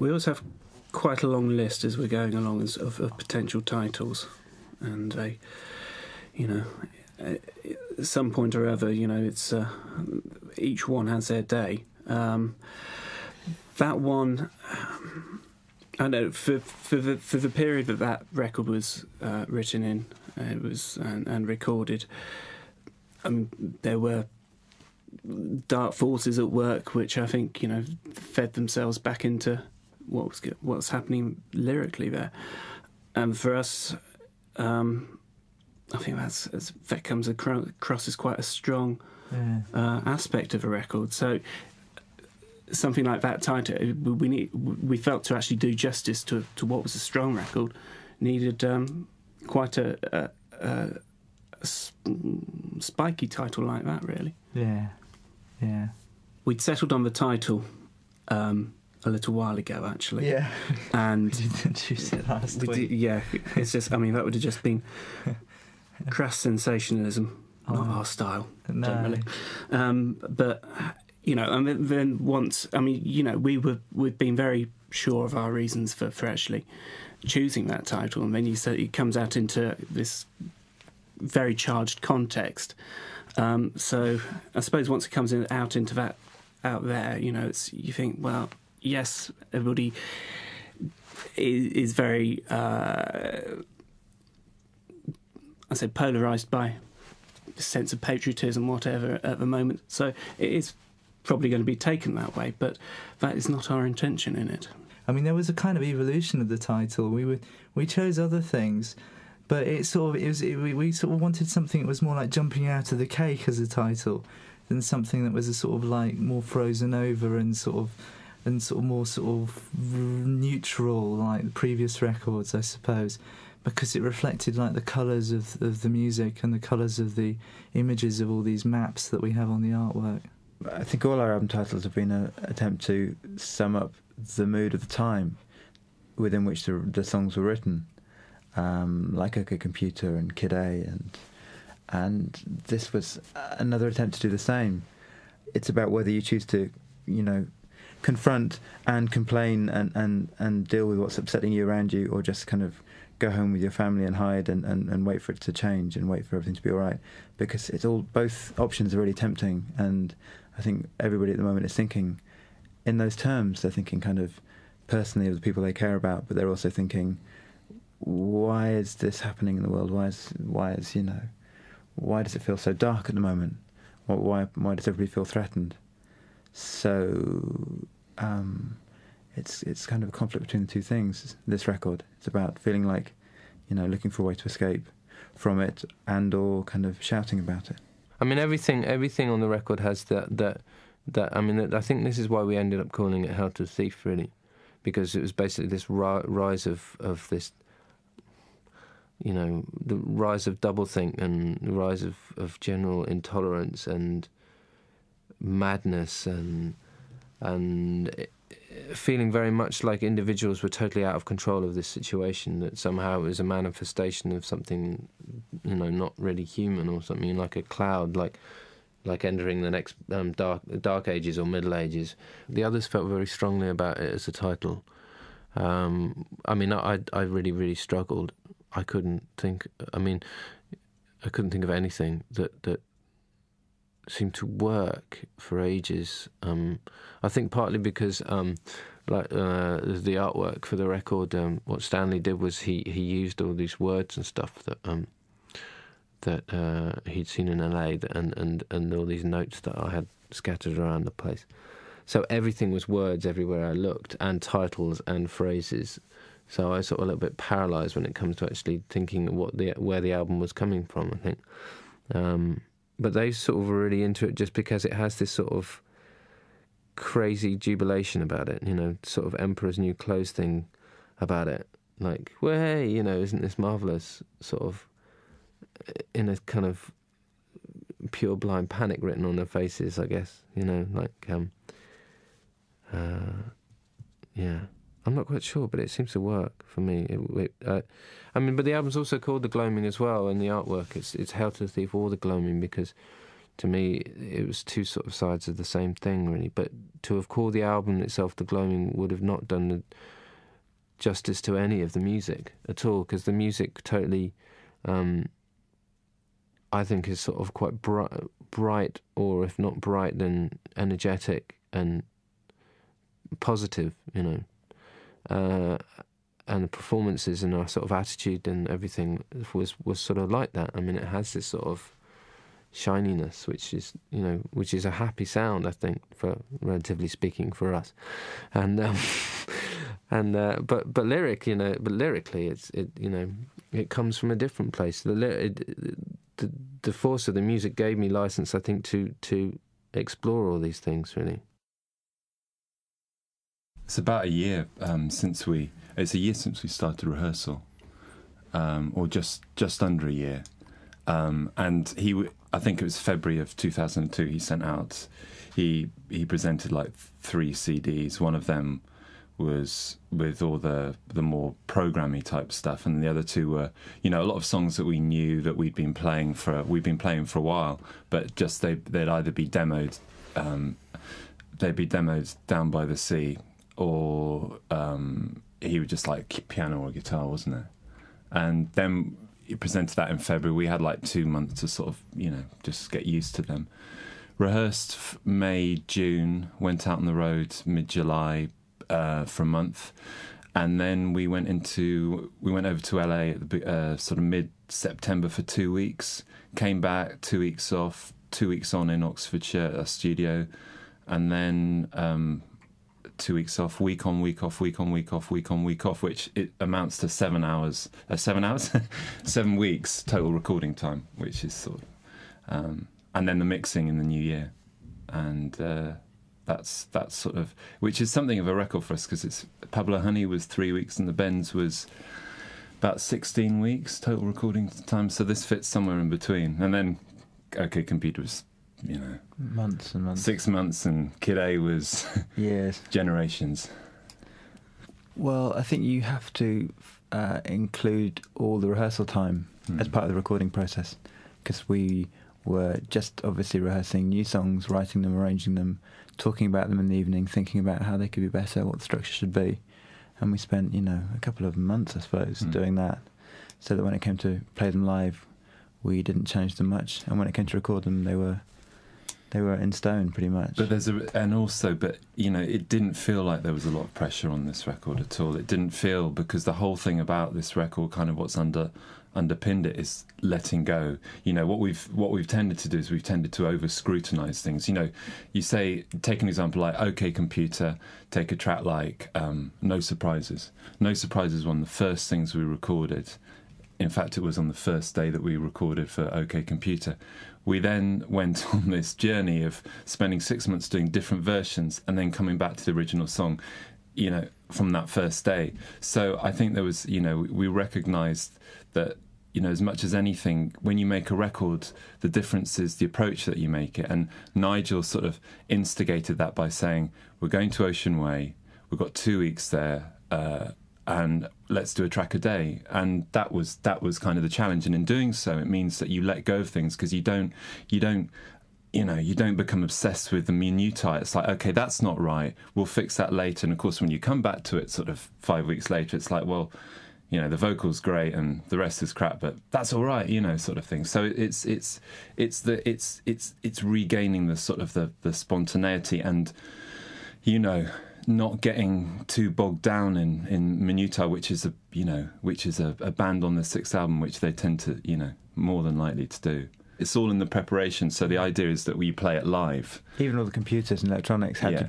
We always have quite a long list as we're going along of potential titles, and at some point or other, it's each one has their day. That one, I know for the period that record was written in, it was and recorded. There were dark forces at work, which I think fed themselves back into what's happening lyrically there. And for us, I think that comes across as quite a strong aspect of a record. So something like that title, we felt to actually do justice to what was a strong record, needed quite a spiky title like that, really. Yeah. We'd settled on the title a little while ago, actually. Yeah. And didn't choose it last week. Yeah, it's just, that would have just been crass sensationalism, not our style, generally. But, and then once, we'd been very sure of our reasons for actually choosing that title, and then you said it comes out into this very charged context. So I suppose once it comes out into that, out there, you think, well, yes, everybody is very, polarised by a sense of patriotism, whatever, at the moment. So it is probably going to be taken that way, but that is not our intention in it. There was a kind of evolution of the title. We chose other things, but we sort of wanted something that was more like jumping out of the cake as a title than something that was a sort of like more frozen over and more neutral like the previous records, I suppose, because it reflected like the colours of the music and the colours of the images of all these maps that we have on the artwork. I think all our album titles have been an attempt to sum up the mood of the time within which the songs were written, like OK Computer and Kid A, and this was another attempt to do the same. It's about whether you choose to, confront and complain and deal with what's upsetting you around you, or just kind of go home with your family and hide and wait for it to change and wait for everything to be all right, because both options are really tempting, and I think everybody at the moment is thinking in those terms. They're thinking kind of personally of the people they care about, but they're also thinking, why is this happening in the world? Why does it feel so dark at the moment? Why does everybody feel threatened? So it's kind of a conflict between the two things, this record. It's about feeling like, looking for a way to escape from it, and or kind of shouting about it. Everything on the record has that. I think this is why we ended up calling it Hell to the Thief, really, because it was basically this rise of this, the rise of doublethink and the rise of general intolerance and madness and feeling very much like individuals were totally out of control of this situation, that somehow it was a manifestation of something, not really human, or something like a cloud, like entering the next dark ages or middle ages. The others felt very strongly about it as a title. I really, really struggled. I couldn't think of anything that seemed to work for ages. I think partly because the artwork for the record, what Stanley did was he used all these words and stuff that he'd seen in LA, and all these notes that I had scattered around the place. So everything was words everywhere I looked, and titles and phrases. So I was sort of a little bit paralysed when it comes to actually thinking where the album was coming from, I think. But they sort of were really into it just because it has this sort of crazy jubilation about it, sort of Emperor's New Clothes thing about it. Like, well, hey, isn't this marvellous? Sort of in a kind of pure blind panic written on their faces, I guess. Yeah. I'm not quite sure, but it seems to work for me. But the album's also called The Gloaming as well, and the artwork, it's Hell to the Thief or The Gloaming, because to me, it was two sort of sides of the same thing, really. But to have called the album itself The Gloaming would have not done the justice to any of the music at all, because the music totally, I think, is sort of quite bright, or if not bright, then energetic and positive, you know. And the performances and our sort of attitude and everything was sort of like that. I mean, it has this sort of shininess, which is, you know, which is a happy sound, I think, for relatively speaking for us. And but lyrically, it comes from a different place. The force of the music gave me license, I think, to explore all these things, really. It's about a year since we started rehearsal, or just under a year. And I think it was February of 2002. He sent out, he presented like 3 CDs. One of them was with all the more programmy type stuff, and the other 2 were, you know, a lot of songs that we knew that we'd been playing for a while, but just they'd either be demoed, down by the sea, or he would just like piano or guitar, wasn't it? And then he presented that in February. We had like 2 months to sort of, you know, just get used to them. Rehearsed May, June, went out on the road mid-July for a month, and then we went over to LA at the sort of mid-September for 2 weeks. Came back, 2 weeks off, 2 weeks on in Oxfordshire, a studio, and then 2 weeks off, week on, week off, week on, week off, week on, week off, which it amounts to 7 hours, 7 weeks total recording time, which is sort of, and then the mixing in the new year, and that's sort of, which is something of a record for us, because it's Pablo Honey was 3 weeks and the Bends was about 16 weeks total recording time, so this fits somewhere in between. And then OK Computer was, you know, months and months, 6 months, and Kid A was years, generations. Well, I think you have to include all the rehearsal time as part of the recording process, because we were just obviously rehearsing new songs, writing them, arranging them, talking about them in the evening, thinking about how they could be better, what the structure should be, and we spent, you know, a couple of months, I suppose, doing that, so that when it came to play them live, we didn't change them much, and when it came to record them, they were in stone pretty much. But you know, it didn't feel like there was a lot of pressure on this record at all. It didn't feel, because the whole thing about this record, kind of what's underpinned it, is letting go. You know, what we've tended to do is we've tended to over scrutinize things. You know, you say, take an example like OK Computer, take a track like No Surprises. No Surprises was one of the first things we recorded. In fact, it was on the first day that we recorded for OK Computer. We then went on this journey of spending 6 months doing different versions and then coming back to the original song, you know, from that first day. So I think there was, you know, we recognised that, you know, as much as anything, when you make a record, the difference is the approach that you make it. And Nigel sort of instigated that by saying, we're going to Ocean Way, we've got 2 weeks there, and let's do a track a day. And that was kind of the challenge. And in doing so, it means that you let go of things, because you don't become obsessed with the minutiae. It's like, okay, that's not right, we'll fix that later. And of course, when you come back to it sort of 5 weeks later, it's like, well, you know, the vocal's great and the rest is crap, but that's all right, you know, sort of thing. So it's regaining the sort of the spontaneity, and, you know, not getting too bogged down in minutiae, which is a band on the 6th album, which they tend to, you know, more than likely to do. It's all in the preparation. So the idea is that we play it live. Even all the computers and electronics had to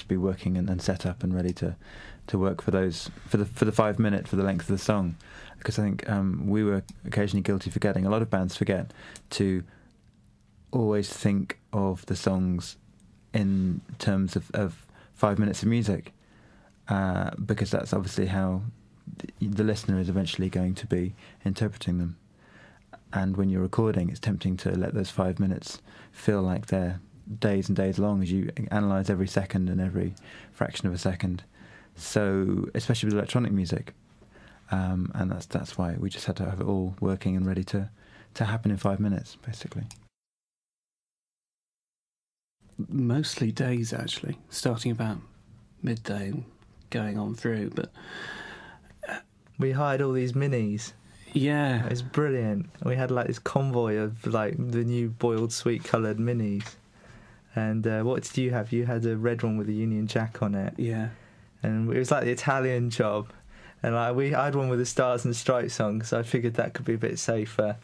be working and set up and ready to work for those for the 5 minute, for the length of the song, because I think we were occasionally guilty of forgetting. A lot of bands forget to always think of the songs in terms of 5 minutes of music, because that's obviously how the listener is eventually going to be interpreting them. And when you're recording, it's tempting to let those 5 minutes feel like they're days and days long, as you analyse every second and every fraction of a second. So, especially with electronic music, and that's why we just had to have it all working and ready to happen in 5 minutes, basically. mostly days, actually, starting about midday and going on through. But we hired all these minis. yeah, It was brilliant. We had like this convoy of like the new boiled sweet coloured minis. And what did you have? You had a red one with a Union Jack on it. yeah. And it was like the Italian job. And like I had one with the Stars and Stripes on, because I figured that could be a bit safer.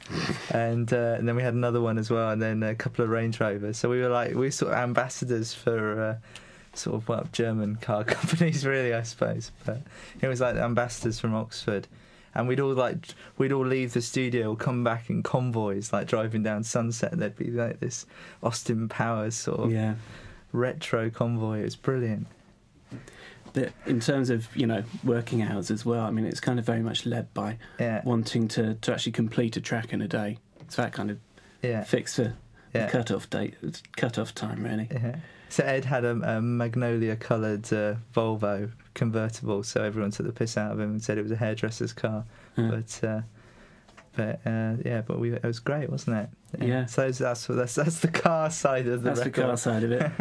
And then we had another one as well, and then a couple of Range Rovers. So we were sort of ambassadors for sort of, well, German car companies, really, I suppose. But it was like ambassadors from Oxford. And we'd all leave the studio, come back in convoys, like driving down Sunset. And there'd be like this Austin Powers sort of retro convoy. It was brilliant. But in terms of, working hours as well, I mean, it's kind of very much led by wanting to actually complete a track in a day. It's that kind of fix for the cut-off time, really. Yeah. So Ed had a magnolia-coloured Volvo convertible, so everyone took the piss out of him and said it was a hairdresser's car. But it was great, wasn't it? Yeah. So that's the car side of the record. That's the car side of it.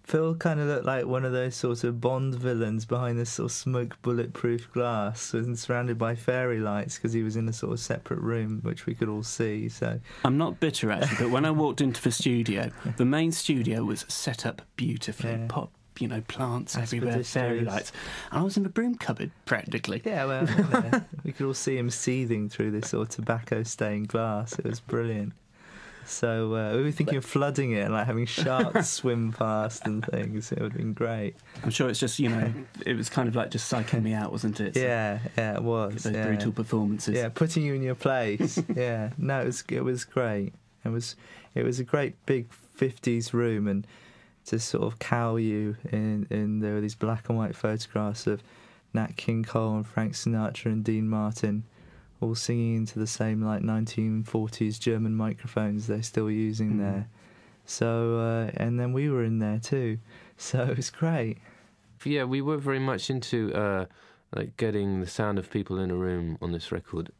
Phil kind of looked like one of those sort of Bond villains behind this sort of smoke bulletproof glass and surrounded by fairy lights, because he was in a sort of separate room which we could all see. So I'm not bitter, actually, but when I walked into the studio, the main studio was set up beautifully. Pop, plants everywhere, fairy lights. And I was in the broom cupboard, practically. Yeah, well, we could all see him seething through this sort of tobacco-stained glass. It was brilliant. So we were thinking of flooding it and like having sharks swim past and things. It would have been great. I'm sure it's just, it was kind of like just psyching me out, wasn't it? So yeah, it was. those brutal performances. Yeah, putting you in your place. Yeah, no, it was great. It was a great big 50s room, and to sort of cow you in there were these black and white photographs of Nat King Cole and Frank Sinatra and Dean Martin, all singing into the same like 1940s German microphones they're still using there. So and then we were in there too, so it was great. Yeah, we were very much into like getting the sound of people in a room on this record,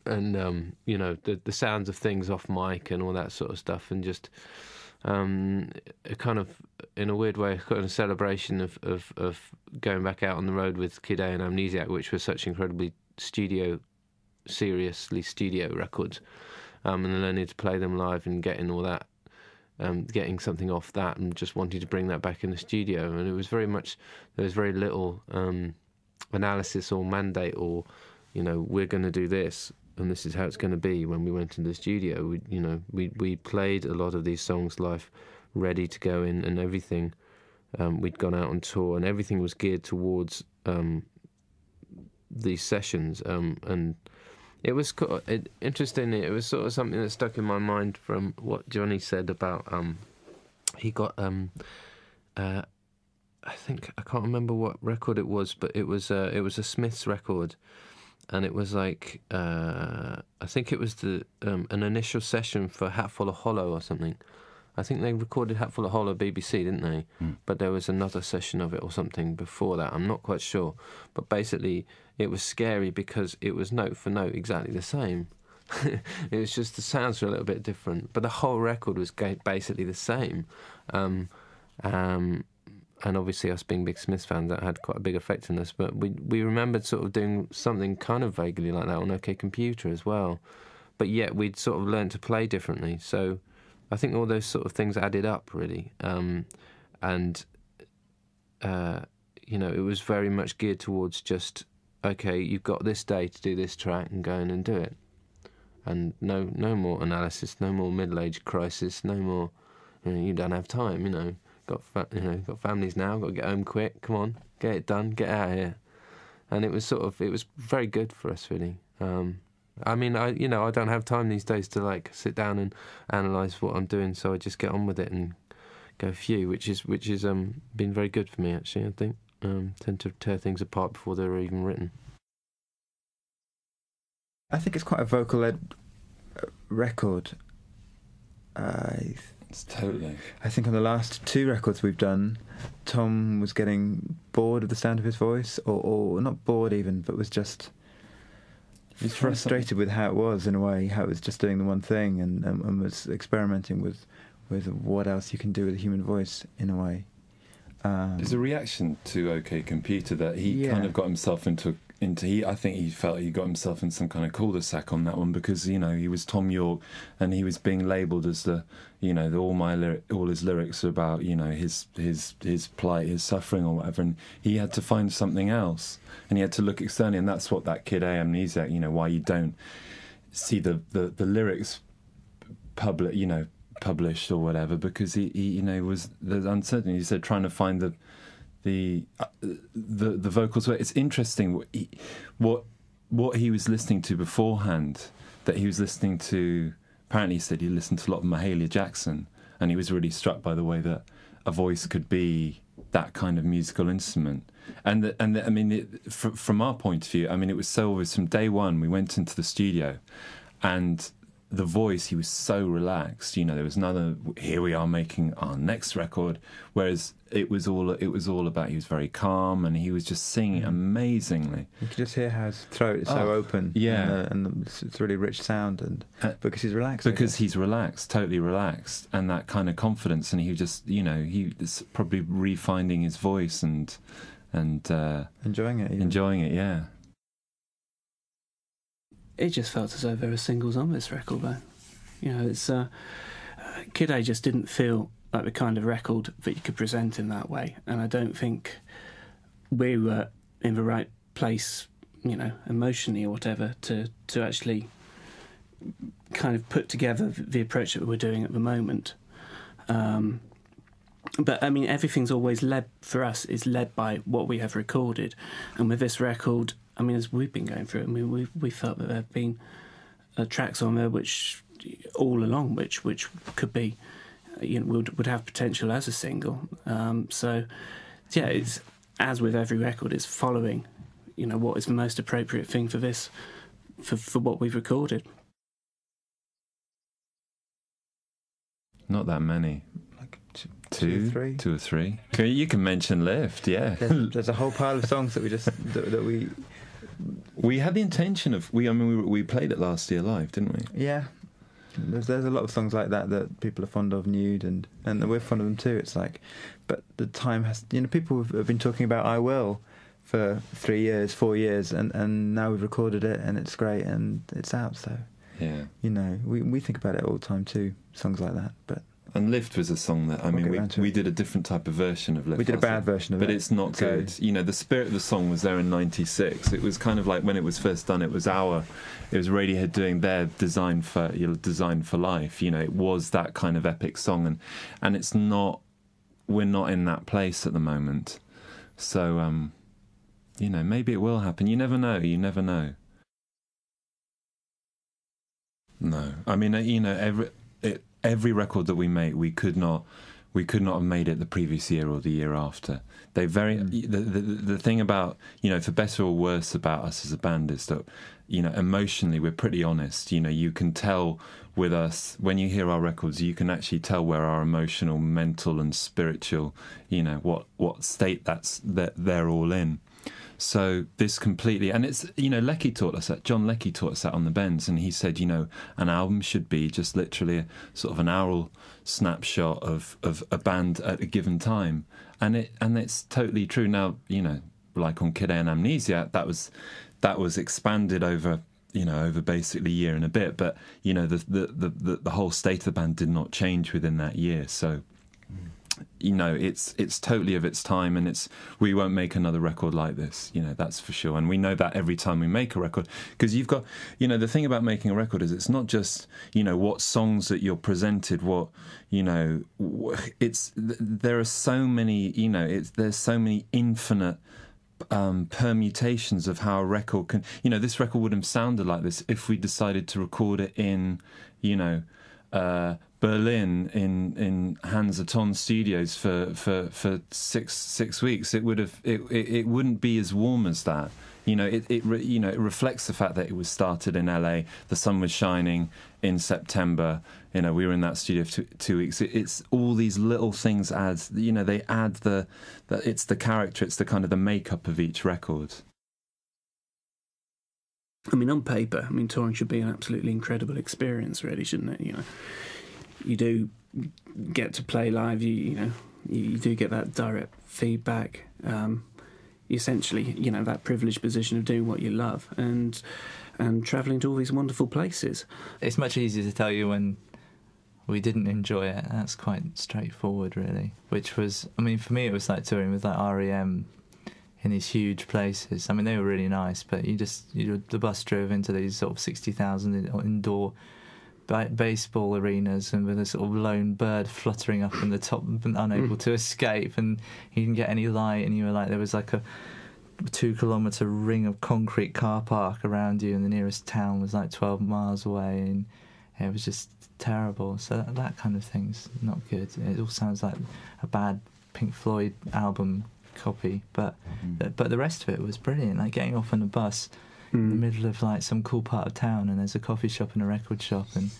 and the sounds of things off mic and all that sort of stuff, and just a kind of, in a weird way, kind of celebration of going back out on the road with Kid A and Amnesiac, which were such incredibly seriously studio records, and learning to play them live and getting all that, getting something off that, and just wanting to bring that back in the studio. And it was very much, there was very little analysis or mandate or, we're going to do this and this is how it's going to be. When we went into the studio, we played a lot of these songs live, ready to go in, and everything. We'd gone out on tour, and everything was geared towards these sessions, and it was interesting. It was sort of something that stuck in my mind from what Johnny said about he got I think, I can't remember what record it was, but it was a Smiths record, and it was like I think it was an initial session for Hatful of Hollow or something. I think they recorded Hatful of Hollow BBC, didn't they? But there was another session of it or something before that. I'm not quite sure. But basically, it was scary because it was note for note exactly the same. It was just the sounds were a little bit different. But the whole record was basically the same. And obviously, us being big Smiths fans, that had quite a big effect on us. But we remembered sort of doing something kind of vaguely like that on OK Computer as well. But yet, we'd sort of learned to play differently. So I think all those sort of things added up, really. It was very much geared towards just, okay, you've got this day to do this track and go in and do it. And no more analysis, no more middle-age crisis, no more, you don't have time, got families now, got to get home quick, come on, get it done, get out of here. And it was very good for us, really. I don't have time these days to like sit down and analyse what I'm doing, so I just get on with it and go phew, which is been very good for me, actually. I think tend to tear things apart before they're even written. I think it's quite a vocal-led record. It's totally. I think on the last two records we've done, Tom was getting bored of the sound of his voice, or not bored even, but was just. He was frustrated with how it was, in a way, how it was just doing the one thing, and was experimenting with with what else you can do with a human voice in a way. There's a reaction to OK Computer that he kind of got himself into I think he felt he got himself in some kind of cul-de-sac on that one, because, you know, he was Tom York and he was being labelled as the, you know, all his lyrics are about, you know, his plight, his suffering or whatever, and he had to find something else and he had to look externally, and that's what that Kid A Amnesiac, you know, why you don't see the lyrics published or whatever, because he you know, was the uncertainty. He said trying to find the vocals. Where it's interesting what he was listening to beforehand, that he was listening to, apparently he said he listened to a lot of Mahalia Jackson, and he was really struck by the way that a voice could be that kind of musical instrument. And I mean, from our point of view, I mean, it was so obvious from day one. We went into the studio, and the voice, he was so relaxed. You know, there was another, here we are making our next record, whereas it was all about, he was very calm and he was just singing amazingly. You could just hear how his throat is so open. Yeah. And it's really rich sound, and because he's relaxed. Because he's relaxed, totally relaxed, and that kind of confidence, and he just, you know, he was probably refinding his voice and enjoying it. Even. Enjoying it, yeah. It just felt as though there were singles on this record, though. You know, it's Kid A just didn't feel like the kind of record that you could present in that way, and I don't think we were in the right place, you know, emotionally or whatever, to actually kind of put together the approach that we're doing at the moment. But I mean, everything's always led by what we have recorded, and with this record, I mean, as we've been going through it, I mean, we felt that there have been tracks on there which could be, you know, would have potential as a single. So, yeah, it's, as with every record, it's following, you know, what is the most appropriate thing for this, for what we've recorded. Not that many. Like Two or three. You can mention Lift, yeah. There's a whole pile of songs that we just that we had the intention of we played it last year live, didn't we? Yeah. There's a lot of songs like that people are fond of, Nude, and we're fond of them too. It's like, but the time has, you know, people have been talking about I Will for 3 years, 4 years, and now we've recorded it and it's great and it's out. So yeah, you know, we think about it all the time too, songs like that. But and Lift was a song that, I mean, we did a different type of version of Lift. We did a bad version of it. But it's not good. You know, the spirit of the song was there in '96. It was kind of like when it was first done, it was Radiohead doing their Design for Life. You know, it was that kind of epic song. And it's not, we're not in that place at the moment. So, you know, maybe it will happen. You never know. No. I mean, you know, every record that we make, we could not have made it the previous year or the year after. The thing about, you know, for better or worse about us as a band is that, you know, emotionally we're pretty honest. You know, you can tell with us when you hear our records, you can actually tell where our emotional, mental, and spiritual, you know, what state that they're all in. So this completely, and it's, you know, Leckie taught us that. John Leckie taught us that on the Bends, and he said, you know, an album should be just literally a sort of an aural snapshot of a band at a given time, and it's totally true. Now, you know, like on Kid A and Amnesia, that was expanded over, you know, over basically a year and a bit, but you know, the whole state of the band did not change within that year. So, you know, it's totally of its time, and we won't make another record like this, you know, that's for sure. And we know that every time we make a record, because you've got, you know, the thing about making a record is it's not just, you know, what songs that you're presented, what, you know, there are so many, you know, there's so many infinite permutations of how a record can, you know, this record wouldn't have sounded like this if we decided to record it in, you know, Berlin in Hans Aton Studios for six weeks. It wouldn't be as warm as that. You know, it reflects the fact that it was started in LA. The sun was shining in September. You know, we were in that studio for 2 weeks. It's all these little things adds. You know, they add it's the character. It's the kind of the makeup of each record. I mean, on paper, touring should be an absolutely incredible experience, really, shouldn't it? You know, you do get to play live, you do get that direct feedback. Essentially, that privileged position of doing what you love and travelling to all these wonderful places. It's much easier to tell you when we didn't enjoy it. That's quite straightforward, really. Which was, I mean, for me, it was like touring with like REM in these huge places. I mean, they were really nice, but the bus drove into these sort of 60,000 indoor baseball arenas, and with a sort of lone bird fluttering up in the top, unable to escape, and you didn't get any light, and you were like, there was like a 2-kilometre ring of concrete car park around you, and the nearest town was like 12 miles away, and it was just terrible. So that kind of thing's not good. It all sounds like a bad Pink Floyd album copy, but the rest of it was brilliant. Like getting off on a bus in the middle of like some cool part of town, and there's a coffee shop and a record shop and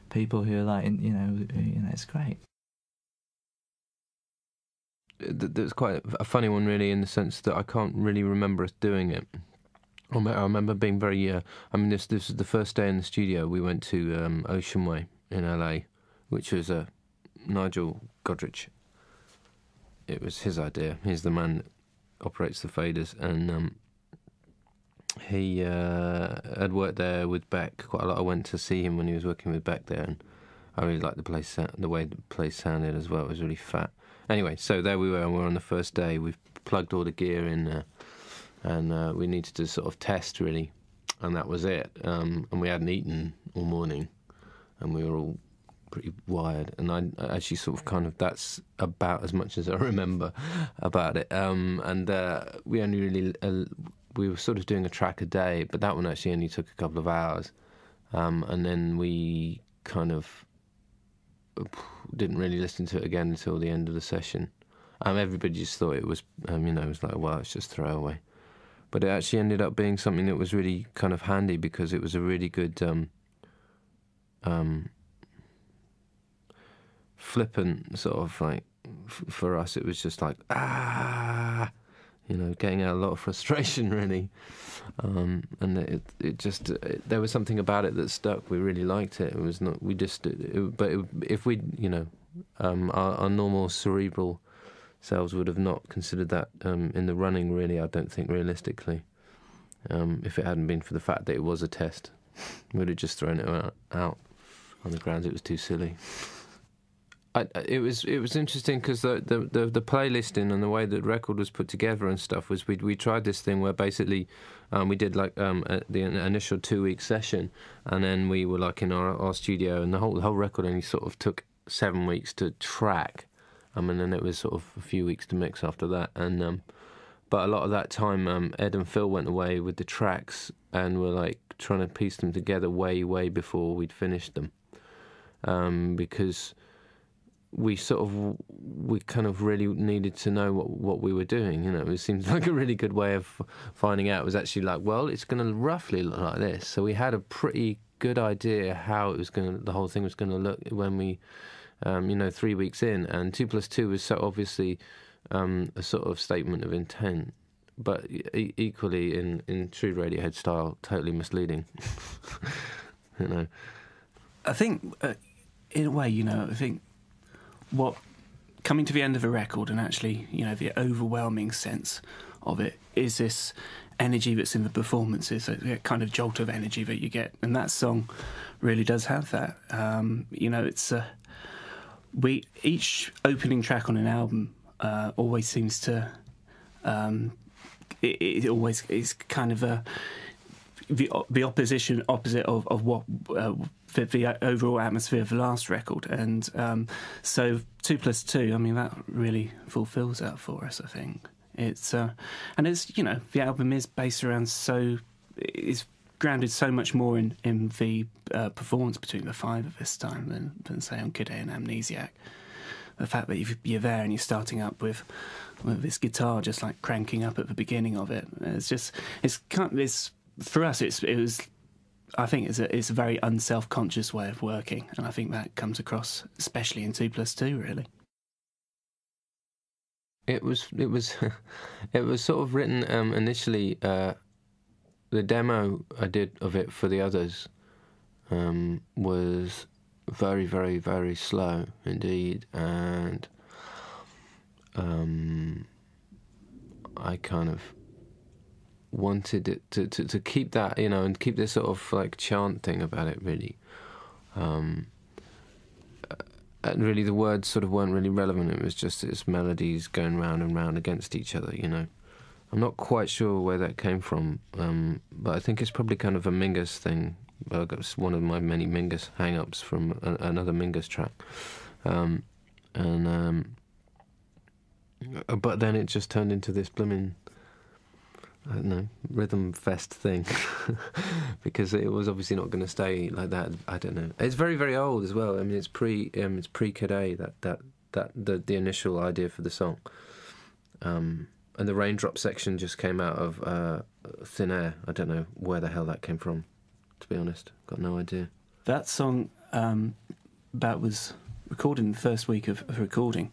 people who are like, it's great. There's quite a funny one, really, in the sense that I can't really remember us doing it. I remember being very. This was the first day in the studio. We went to Ocean Way in LA, which was Nigel Godrich. It was his idea. He's the man that operates the faders, and he had worked there with Beck quite a lot. I went to see him when he was working with Beck there, and I really liked the way the place sounded as well. It was really fat. Anyway, so there we were, and we were on the first day. We've plugged all the gear in there, and we needed to sort of test, really, and that was it. And we hadn't eaten all morning, and we were all pretty wired, and I actually sort of that's about as much as I remember about it. We only really we were sort of doing a track a day, but that one actually only took a couple of hours, and then we kind of didn't really listen to it again until the end of the session. Everybody just thought it was it was like, well, it's just throwaway, but it actually ended up being something that was really kind of handy, because it was a really good flippant sort of like, for us it was just like getting out a lot of frustration, really, and it just there was something about it that stuck. We really liked it. It was not, we just if we our normal cerebral selves would have not considered that in the running, really. I don't think, realistically, if it hadn't been for the fact that it was a test, we'd have just thrown it out on the grounds it was too silly. It was interesting, because the playlisting and the way the record was put together and stuff was, we tried this thing where basically we did like the initial 2-week session, and then we were like in our studio, and the whole record only sort of took 7 weeks to track, and then it was sort of a few weeks to mix after that, and but a lot of that time Ed and Phil went away with the tracks and were like trying to piece them together way before we'd finished them, because we kind of really needed to know what we were doing. It seemed like a really good way of finding out. It was actually like, well, it's going to roughly look like this. So we had a pretty good idea how the whole thing was going to look when we, 3 weeks in. And 2 + 2 was so obviously a sort of statement of intent, but equally in true Radiohead style, totally misleading. I think, in a way, I think what coming to the end of a record, and actually, the overwhelming sense of it, is this energy that's in the performances, a kind of jolt of energy that you get, and that song really does have that. It's each opening track on an album always seems to it always is kind of the opposite of what the overall atmosphere of the last record, and so 2 + 2, that really fulfills that for us. I think it's and it's the album is based around is grounded so much more in the performance between the five of this time than say on Kid A and Amnesiac. The fact that you're there and you're starting up with this guitar just like cranking up at the beginning of it, for us, I think it's a very unself-conscious way of working, and I think that comes across especially in 2 + 2, really. It was sort of written initially. The demo I did of it for the others was very, very, very slow indeed, and I kind of wanted it to keep that, you know, and keep this sort of like chant thing about it, really. And really the words sort of weren't really relevant. It was just its melodies going round and round against each other, you know. I'm not quite sure where that came from, but I think it's probably kind of a Mingus thing. It's one of my many Mingus hang-ups from another Mingus track. But then it just turned into this blooming, I don't know, rhythm fest thing. Because it was obviously not going to stay like that. I don't know. It's very, very old as well. I mean, it's pre Kid A, the initial idea for the song. And the Raindrop section just came out of thin air. I don't know where the hell that came from, to be honest. Got no idea. That song, that was recorded in the first week of recording.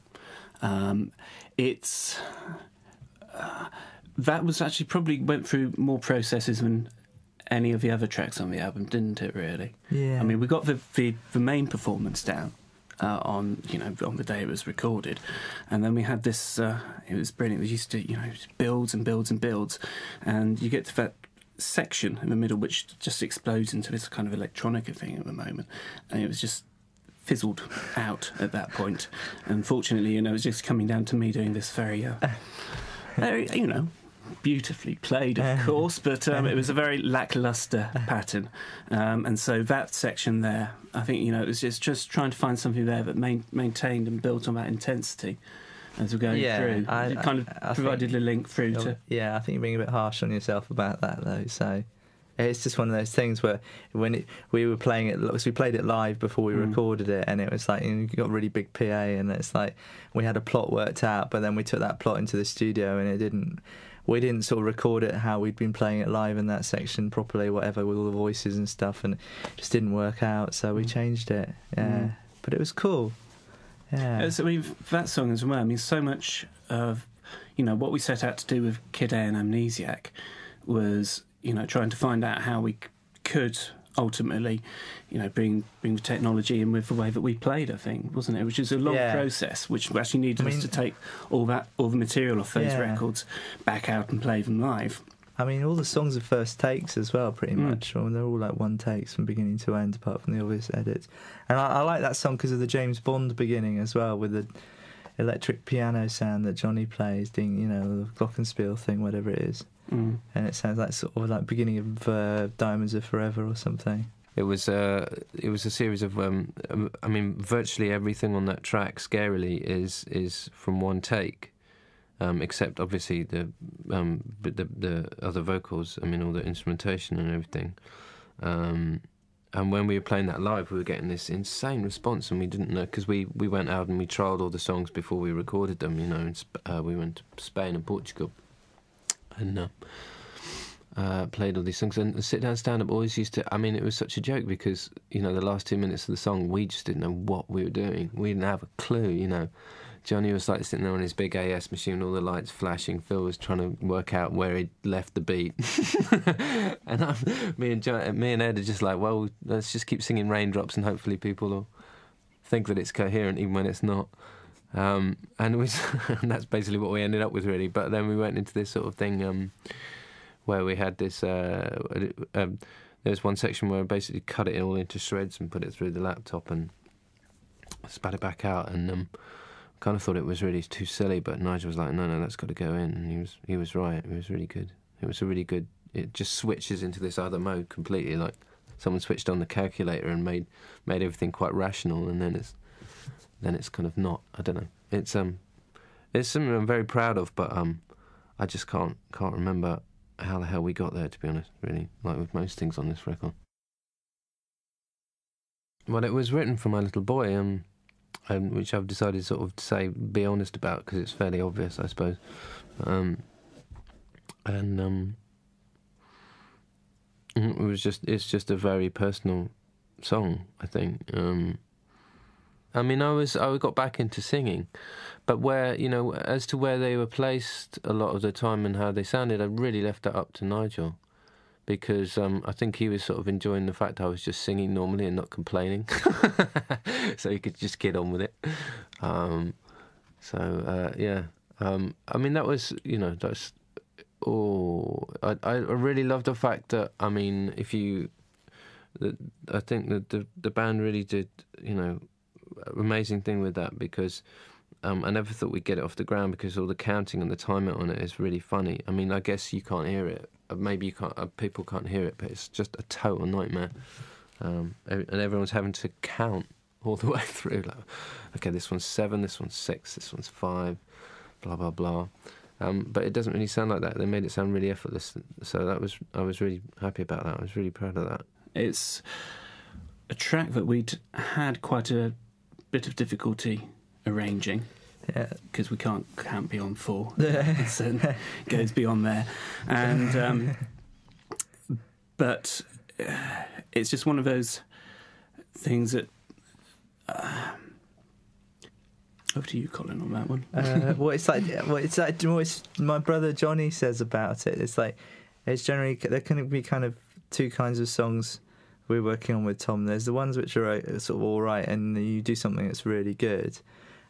That was actually probably went through more processes than any of the other tracks on the album, didn't it? Really? Yeah. I mean, we got the main performance down on the day it was recorded, and then we had this. It was brilliant. We used to builds and builds and builds, and you get to that section in the middle which just explodes into this kind of electronica thing at the moment, and it was just fizzled out at that point. Unfortunately, it was just coming down to me doing this very, very, beautifully played, of course, but it was a very lacklustre pattern. And so that section there, I think, it was just trying to find something there that maintained and built on that intensity as we're going through. It kind of provided a link through to... Yeah, I think you're being a bit harsh on yourself about that, though, so... It's just one of those things where we were playing it, because we played it live before we recorded it, and it was like, you got a really big PA, and it's like we had a plot worked out, but then we took that plot into the studio, and we didn't sort of record it how we'd been playing it live in that section properly, whatever, with all the voices and stuff, and it just didn't work out, so we changed it. Yeah, but it was cool. Yeah, I mean, that song as well. I mean, so much of what we set out to do with Kid A and Amnesiac was trying to find out how we could ultimately, bring the technology in with the way that we played, I think, wasn't it? Which is a long process, which actually needed us to take all the material off those records back out and play them live. I mean, all the songs are first takes as well, pretty much. Well, they're all like one takes from beginning to end, apart from the obvious edits. And I like that song because of the James Bond beginning as well, with the electric piano sound that Johnny plays, doing, the glockenspiel thing, whatever it is. And it sounds like sort of like beginning of Diamonds Are Forever or something. It was a series of I mean, virtually everything on that track, scarily, is from one take, except obviously the other vocals. I mean, all the instrumentation and everything. And when we were playing that live, we were getting this insane response, and we didn't know, because we went out and we trialled all the songs before we recorded them. We went to Spain and Portugal. And played all these songs, and the sit-down stand-up always used to... I mean, it was such a joke because, the last 2 minutes of the song, we just didn't know what we were doing. We didn't have a clue, Johnny was like sitting there on his big AS machine, all the lights flashing. Phil was trying to work out where he'd left the beat. And me and Ed are just like, well, let's just keep singing Raindrops and hopefully people will think that it's coherent even when it's not. And that's basically what we ended up with, really. But then we went into this sort of thing where we had this. There was one section where I basically cut it all into shreds and put it through the laptop and spat it back out. And kind of thought it was really too silly, but Nigel was like, "No, that's got to go in." And he was right. It was really good. It was a really good. It just switches into this other mode completely, like someone switched on the calculator and made everything quite rational, and then it's kind of not. I don't know. It's something I'm very proud of, but I just can't remember how the hell we got there, to be honest. Really, like with most things on this record. Well, it was written for my little boy, which I've decided sort of to be honest about, because it's fairly obvious, I suppose. It's just a very personal song, I think. I mean, I got back into singing, but as to where they were placed a lot of the time and how they sounded, I really left that up to Nigel, because I think he was sort of enjoying the fact I was just singing normally and not complaining, so he could just get on with it. Yeah, I mean, that was, you know, that's. Oh, I really love the fact that, I mean, I think that the band really did, you know, amazing thing with that, because I never thought we'd get it off the ground, because all the counting and the timing on it is really funny. I mean, I guess you can't hear it. Maybe you can't. People can't hear it, but it's just a total nightmare. And everyone's having to count all the way through. Like, okay, this one's 7, this one's 6, this one's 5, blah blah blah. But it doesn't really sound like that. They made it sound really effortless. So I was really happy about that. I was really proud of that. It's a track that we'd had quite a bit of difficulty arranging, because we can't count beyond 4. So it goes beyond there. And but it's just one of those things that... over to you, Colin, on that one. What my brother Johnny says about it. It's generally, there can be kind of 2 kinds of songs we're working on with Tom. There's the ones which are sort of all right, and you do something that's really good,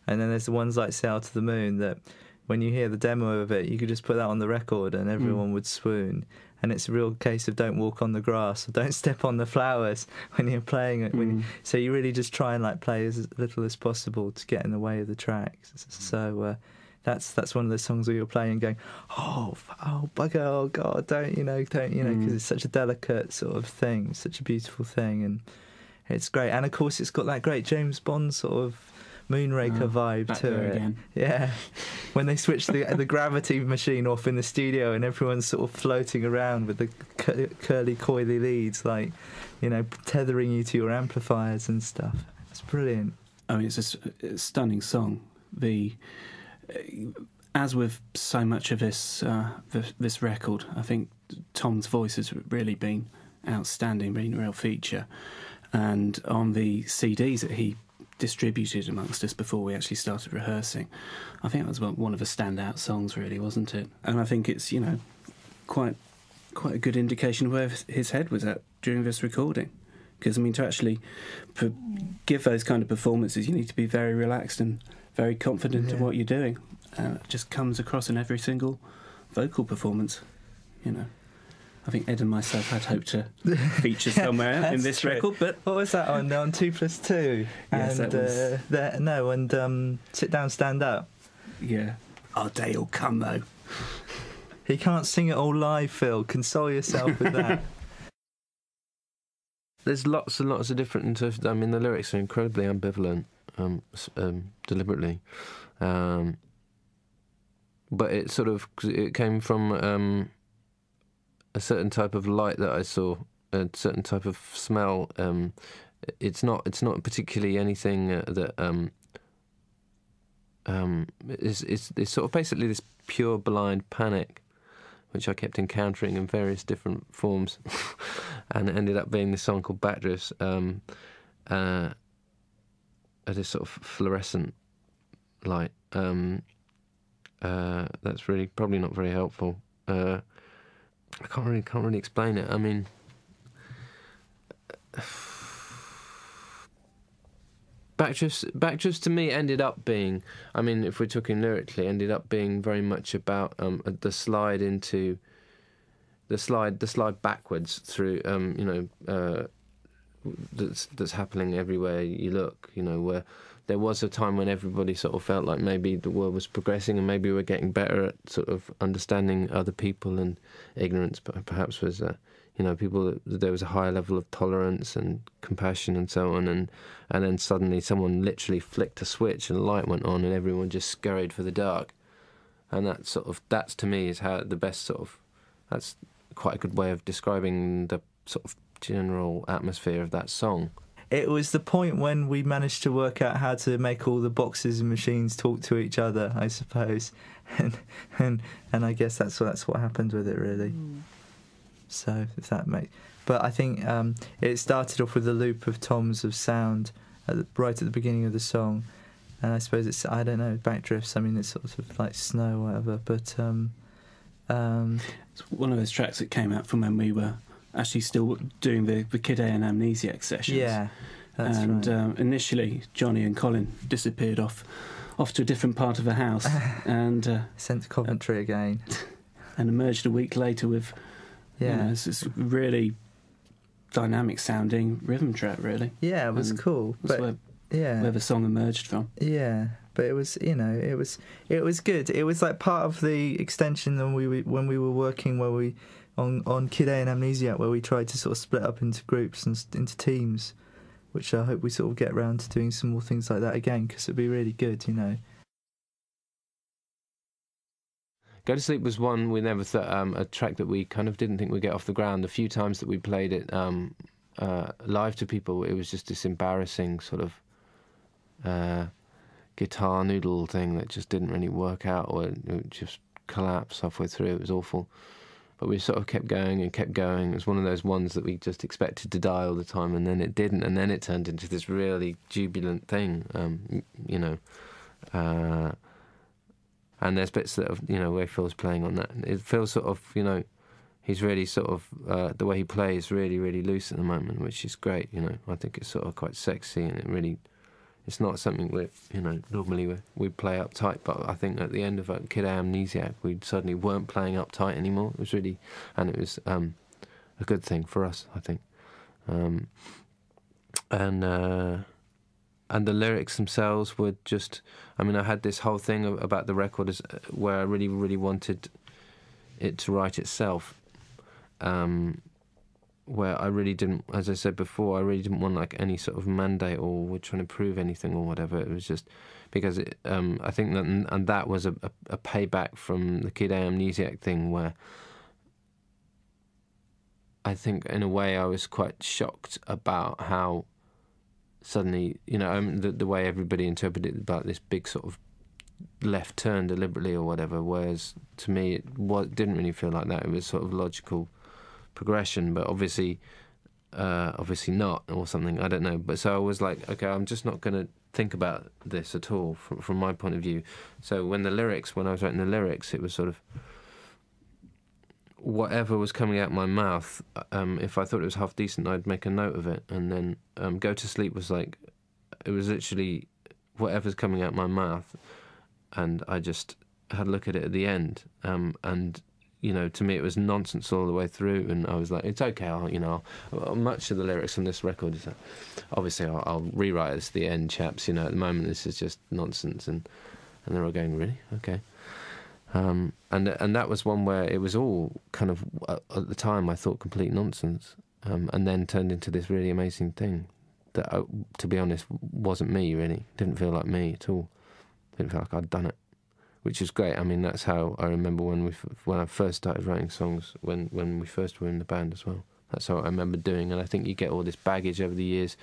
and then there's the ones like Sail to the Moon that, when you hear the demo of it, you could just put that on the record and everyone would swoon. And it's a real case of don't walk on the grass or don't step on the flowers when you're playing it. So you really just try and like play as little as possible to get in the way of the tracks. So that's one of the songs where you're playing going, oh bugger, oh God, don't you know, because it's such a delicate sort of thing, such a beautiful thing, and it's great. And of course, it's got that great James Bond sort of Moonraker vibe to it. Again. Yeah, when they switch the gravity machine off in the studio and everyone's sort of floating around with the curly coily leads, like, you know, tethering you to your amplifiers and stuff. It's brilliant. I mean, it's a stunning song. As with so much of this record, I think Tom's voice has really been outstanding, been a real feature. And on the CDs that he distributed amongst us before we actually started rehearsing, I think that was one of the standout songs, really, wasn't it? And I think it's, you know, quite a good indication of where his head was at during this recording. Because, I mean, to actually give those kind of performances, you need to be very relaxed and very confident in what you're doing. And it just comes across in every single vocal performance, you know. I think Ed and myself had hoped to feature somewhere in this record, but... What was that on 2+2? Yes, and, that was... and Sit Down, Stand Up. Yeah. Our day will come, though. He can't sing it all live, Phil. Console yourself with that. There's lots and lots of different interpretations. I mean, the lyrics are incredibly ambivalent, deliberately. But it sort of... It came from... a certain type of light that I saw, a certain type of smell. It's not particularly anything that it's sort of basically this pure blind panic, which I kept encountering in various different forms, and it ended up being this song called Backdrifts, at this sort of fluorescent light. That's really probably not very helpful. I can't really explain it. I mean, Backdrifts to me ended up being, I mean, if we're talking lyrically, ended up being very much about the slide into the slide backwards through, you know, that's happening everywhere you look. You know, where there was a time when everybody sort of felt like maybe the world was progressing and maybe we're getting better at sort of understanding other people, and ignorance perhaps was, you know, there was a higher level of tolerance and compassion and so on, and then suddenly someone literally flicked a switch and a light went on and everyone just scurried for the dark. And that's to me is how the best sort of, that's quite a good way of describing the sort of general atmosphere of that song. It was the point when we managed to work out how to make all the boxes and machines talk to each other, I suppose, and I guess that's what happened with it, really. So if that makes, but I think it started off with a loop of toms of sound right at the beginning of the song, and I suppose it's, I don't know, Backdrifts. I mean, it's sort of like snow or whatever, but it's one of those tracks that came out from when we were actually still doing the Kid A and Amnesiac sessions. Yeah, that's and right. Initially, Johnny and Colin disappeared off to a different part of the house, and Sent to Coventry again. and emerged a week later with this really dynamic sounding rhythm track. Really, Yeah, it was And cool. that's But where the song emerged from. yeah, but it was, it was good. It was like part of the extension when we were working on Kid A and Amnesiac, where we tried to sort of split up into groups and into teams, which I hope we sort of get around to doing some more things like that again, because it'd be really good, Go to Sleep was one we never thought, a track that we kind of didn't think we'd get off the ground. The few times that we played it live to people, it was just this embarrassing sort of guitar noodle thing that just didn't really work out, or it would just collapse halfway through. It was awful. But we sort of kept going and kept going. It was one of those ones that we just expected to die all the time, and then it didn't, and then it turned into this really jubilant thing, and there's bits that where Phil's playing on that. It feels sort of, he's really sort of, the way he plays really, really loose at the moment, which is great, I think it's sort of quite sexy, and it really, it's not something we, normally we play uptight, but I think at the end of Kid A Amnesiac, we suddenly weren't playing uptight anymore. It was really, and it was a good thing for us, I think. And the lyrics themselves were just, I had this whole thing about the record where I really, really wanted it to write itself, where I really didn't, as I said before, I really didn't want like any sort of mandate or we're trying to prove anything or whatever. It was just because I think that, and that was a payback from the Kid A Amnesiac thing, where I think in a way I was quite shocked about how suddenly, the way everybody interpreted about this big sort of left turn deliberately or whatever, whereas to me it didn't really feel like that. It was sort of logical progression, but obviously not, or something, I don't know. But so I was like, okay, I'm just not going to think about this at all from my point of view. So when I was writing the lyrics, it was sort of whatever was coming out my mouth, if I thought it was half decent, I'd make a note of it. And then Go to Sleep was like, it was literally whatever's coming out my mouth, and I just had a look at it at the end. And to me it was nonsense all the way through, and I was like, it's okay, much of the lyrics on this record is obviously I'll rewrite this at the end, chaps, at the moment this is just nonsense, and they're all going, really? Okay. And that was one where it was all kind of, at the time I thought, complete nonsense, and then turned into this really amazing thing that, to be honest, wasn't me really. Didn't feel like me at all. Didn't feel like I'd done it, which is great. That's how I remember when I first started writing songs, when we first were in the band as well. That's how I remember doing, and I think you get all this baggage over the years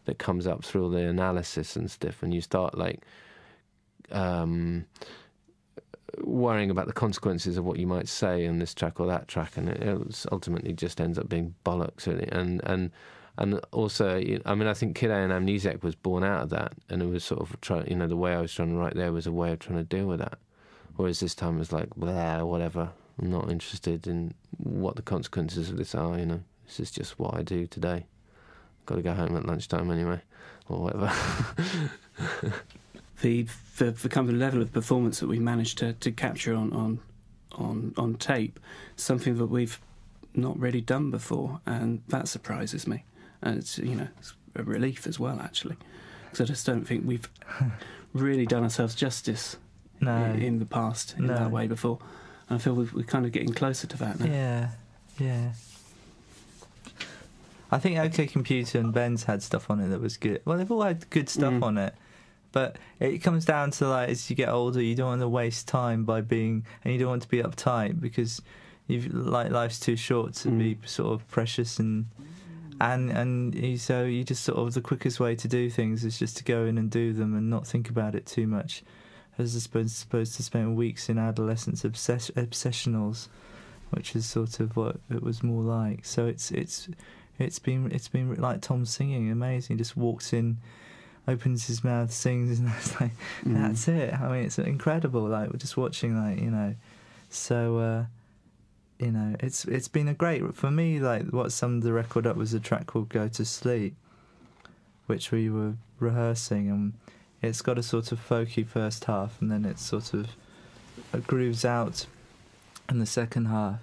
that comes up through all the analysis and stuff, and you start like worrying about the consequences of what you might say on this track or that track, and it ultimately just ends up being bollocks, really. And also, I think Kid A and Amnesiac was born out of that, and it was sort of trying, the way I was trying to write there was a way of trying to deal with that. Whereas this time it was like, blah, whatever. I'm not interested in what the consequences of this are. This is just what I do today. Got to go home at lunchtime anyway, or whatever. The kind of level of performance that we managed to capture on tape, something that we've not really done before, and that surprises me. And it's it's a relief as well, actually, because I just don't think we've really done ourselves justice in the past in that way before. And I feel we're kind of getting closer to that now. Yeah. I think OK Computer and Ben's had stuff on it that was good. Well, they've all had good stuff on it. But it comes down to, like, as you get older, you don't want to waste time and you don't want to be uptight, because life's too short to be sort of precious, and so you just sort of, the quickest way to do things is just to go in and do them and not think about it too much, as opposed to spend weeks in adolescence obsessionals, which is sort of what it was more like. So it's been like Tom singing, amazing. He just walks in, opens his mouth, sings, and that's like, that's it. It's incredible. Like, we're just watching, like, so you know, it's been a great, for me, like what summed the record up was a track called Go to Sleep, which we were rehearsing, and it's got a sort of folky first half, and then it sort of grooves out in the second half.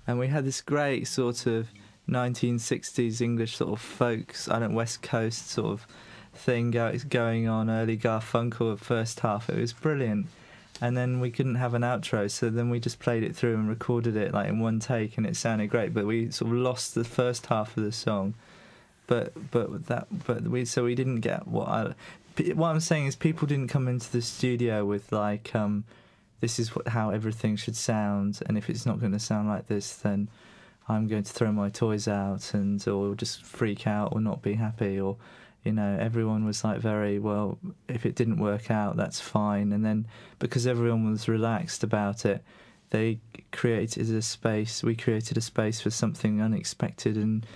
And we had this great sort of 1960s English sort of folks, West Coast sort of thing going on, early Garfunkel at first half. It was brilliant. And then we couldn't have an outro, so then we just played it through and recorded it like in one take, and it sounded great. But we sort of lost the first half of the song. But we didn't get what I'm saying is people didn't come into the studio with like this is how everything should sound, and if it's not going to sound like this, then I'm going to throw my toys out or just freak out or not be happy, or, you know, everyone was like very, well, if it didn't work out, that's fine. And then because everyone was relaxed about it, we created a space for something unexpected and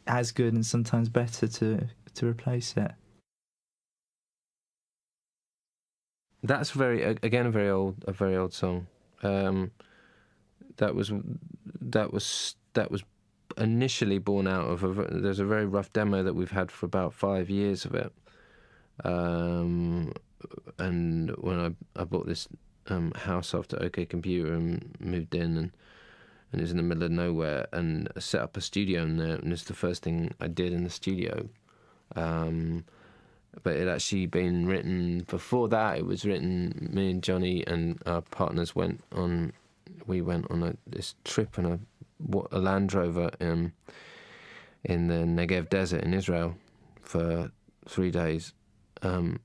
as good and sometimes better to replace it. That's a very old song. That was initially born out of there's a very rough demo that we've had for about 5 years of it. And when I bought this house after OK Computer and moved in and it was in the middle of nowhere, and set up a studio in there, and it's the first thing I did in the studio. But it had actually been written before that. It was written, me and Johnny and our partners went on this trip on a Land Rover in the Negev desert in Israel for 3 days. And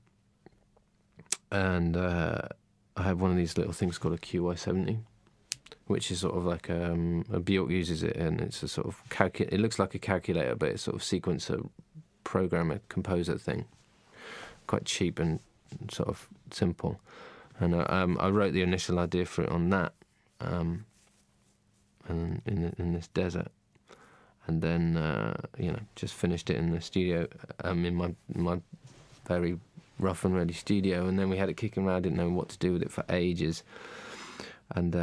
I had one of these little things called a QI70, which is sort of like Bjork uses it, and it's a sort of it looks like a calculator, but it's sort of sequencer, programmer, composer thing. Quite cheap and sort of simple. And I wrote the initial idea for it on that, and in this desert, and then just finished it in the studio, in my very rough and ready studio, and then we had it kicking around. Didn't know what to do with it for ages, and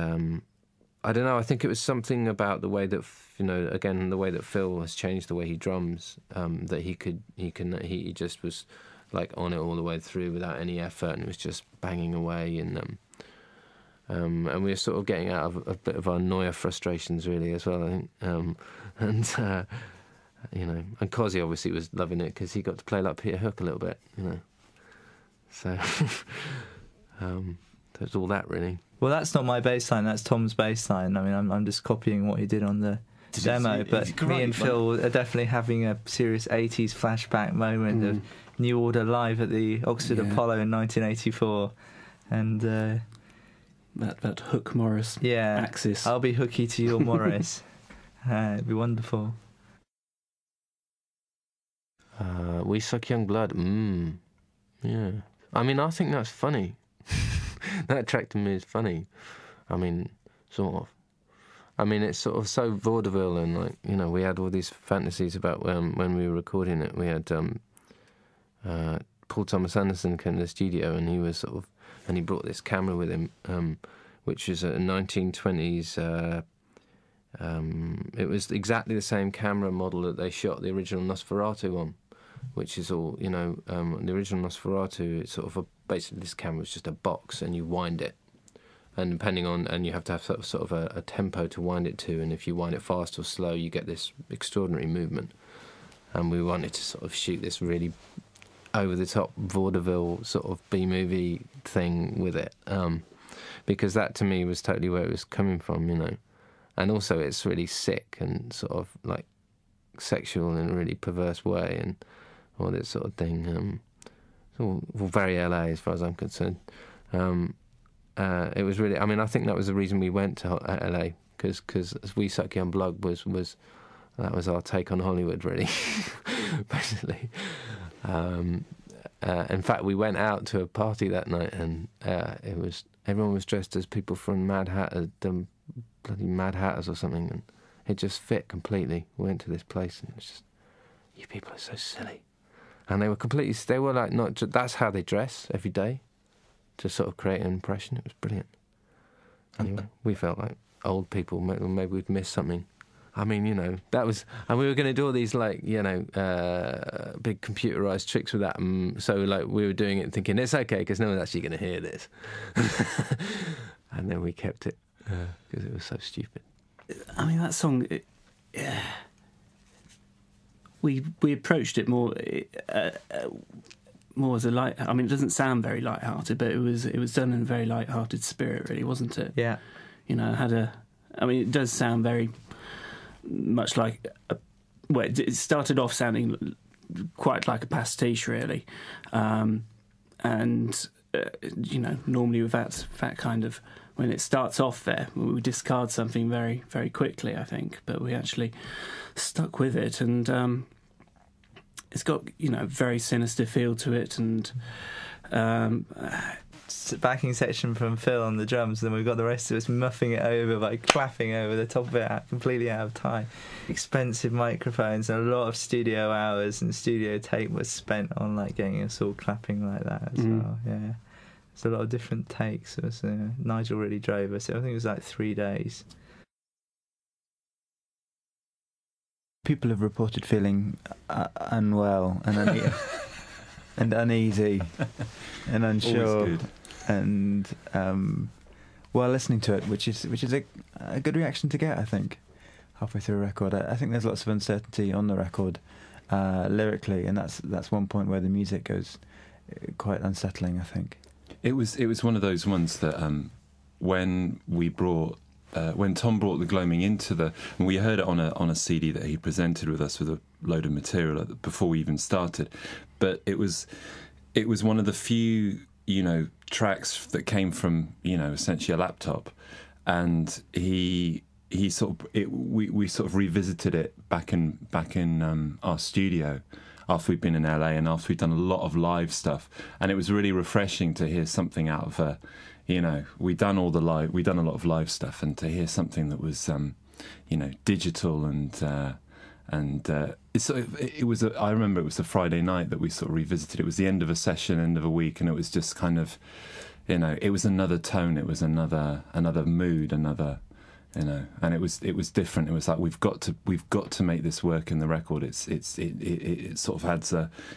I don't know. I think it was something about the way that again the way that Phil has changed the way he drums, that he just was like on it all the way through without any effort, and it was just banging away, and we were sort of getting out of a bit of our Neuer frustrations really as well, I think, and Cosy obviously was loving it because he got to play like Peter Hook a little bit, so there's all that really. Well, that's not my bass line, that's Tom's bass line. I mean, I'm just copying what he did on the demo, but me and Phil are definitely having a serious 80s flashback moment of New Order live at the Oxford Apollo in 1984, and that Hook Morris axis. I'll be hooky to your Morris. It'd be wonderful. We Suck Young Blood. Yeah. I mean, I think that's funny. That track to me is funny. I mean, sort of. I mean, it's sort of so vaudeville, and we had all these fantasies about when we were recording it. We had Paul Thomas Anderson came to the studio, and he was and he brought this camera with him, which is a 1920s. It was exactly the same camera model that they shot the original Nosferatu on, which is all the original Nosferatu. It's sort of basically this camera was just a box, and you wind it. And depending on, and you have to have sort of a tempo to wind it to, and if you wind it fast or slow, you get this extraordinary movement. And we wanted to sort of shoot this really over-the-top vaudeville sort of B-movie thing with it, because that to me was totally where it was coming from, And also it's really sick and sort of like sexual in a really perverse way and all that sort of thing. It's all very LA as far as I'm concerned. It was really, I mean, I think that was the reason we went to LA, because We Suck Young Blood was that was our take on Hollywood, really, basically. In fact, we went out to a party that night, and everyone was dressed as people from Mad Hatter, the bloody Mad Hatters or something, and it just fit completely. We went to this place, and it was just, you people are so silly, and they were like not. That's how they dress every day, to sort of create an impression. It was brilliant. Anyway, we felt like old people, maybe we'd miss something. I mean, you know, that was, and we were going to do all these, like, you know, big computerised tricks with that. So, like, we were doing it thinking, it's okay, because no one's actually going to hear this. And then we kept it, because it was so stupid. I mean, that song, we approached it more as a light. I mean, it doesn't sound very light-hearted, but it was done in a very light-hearted spirit, really, wasn't it? Yeah. You know, it does sound very much like it started off sounding quite like a pastiche, really, and you know, normally with that kind of, when it starts off there, we discard something very, very quickly, I think, but we actually stuck with it, and it's got, you know, a very sinister feel to it, and backing section from Phil on the drums, and then we've got the rest of us muffing it over by clapping over the top of it completely out of time. Expensive microphones and a lot of studio hours and studio tape was spent on, like, getting us all clapping like that as well. Yeah, it's a lot of different takes. It was, Nigel really drove us. I think it was like 3 days. People have reported feeling unwell and and uneasy and unsure, and while listening to it, which is a good reaction to get, I think, halfway through a record. I think there's lots of uncertainty on the record lyrically, and that's one point where the music goes quite unsettling, I think. It was one of those ones that when Tom brought the Gloaming into and we heard it on a CD that he presented with us with a load of material before we even started, but it was one of the few, you know, tracks that came from, you know, essentially a laptop, and we sort of revisited it back in our studio after we'd been in LA and after we'd done a lot of live stuff, and it was really refreshing to hear something out of you know, we'd done a lot of live stuff, and to hear something that was you know, digital and it was I remember it was a Friday night that we sort of revisited. It was the end of a session, end of a week, and it was just kind of, you know, it was another tone, it was another mood, another, you know, and it was different. It was like we've got to make this work in the record. It sort of adds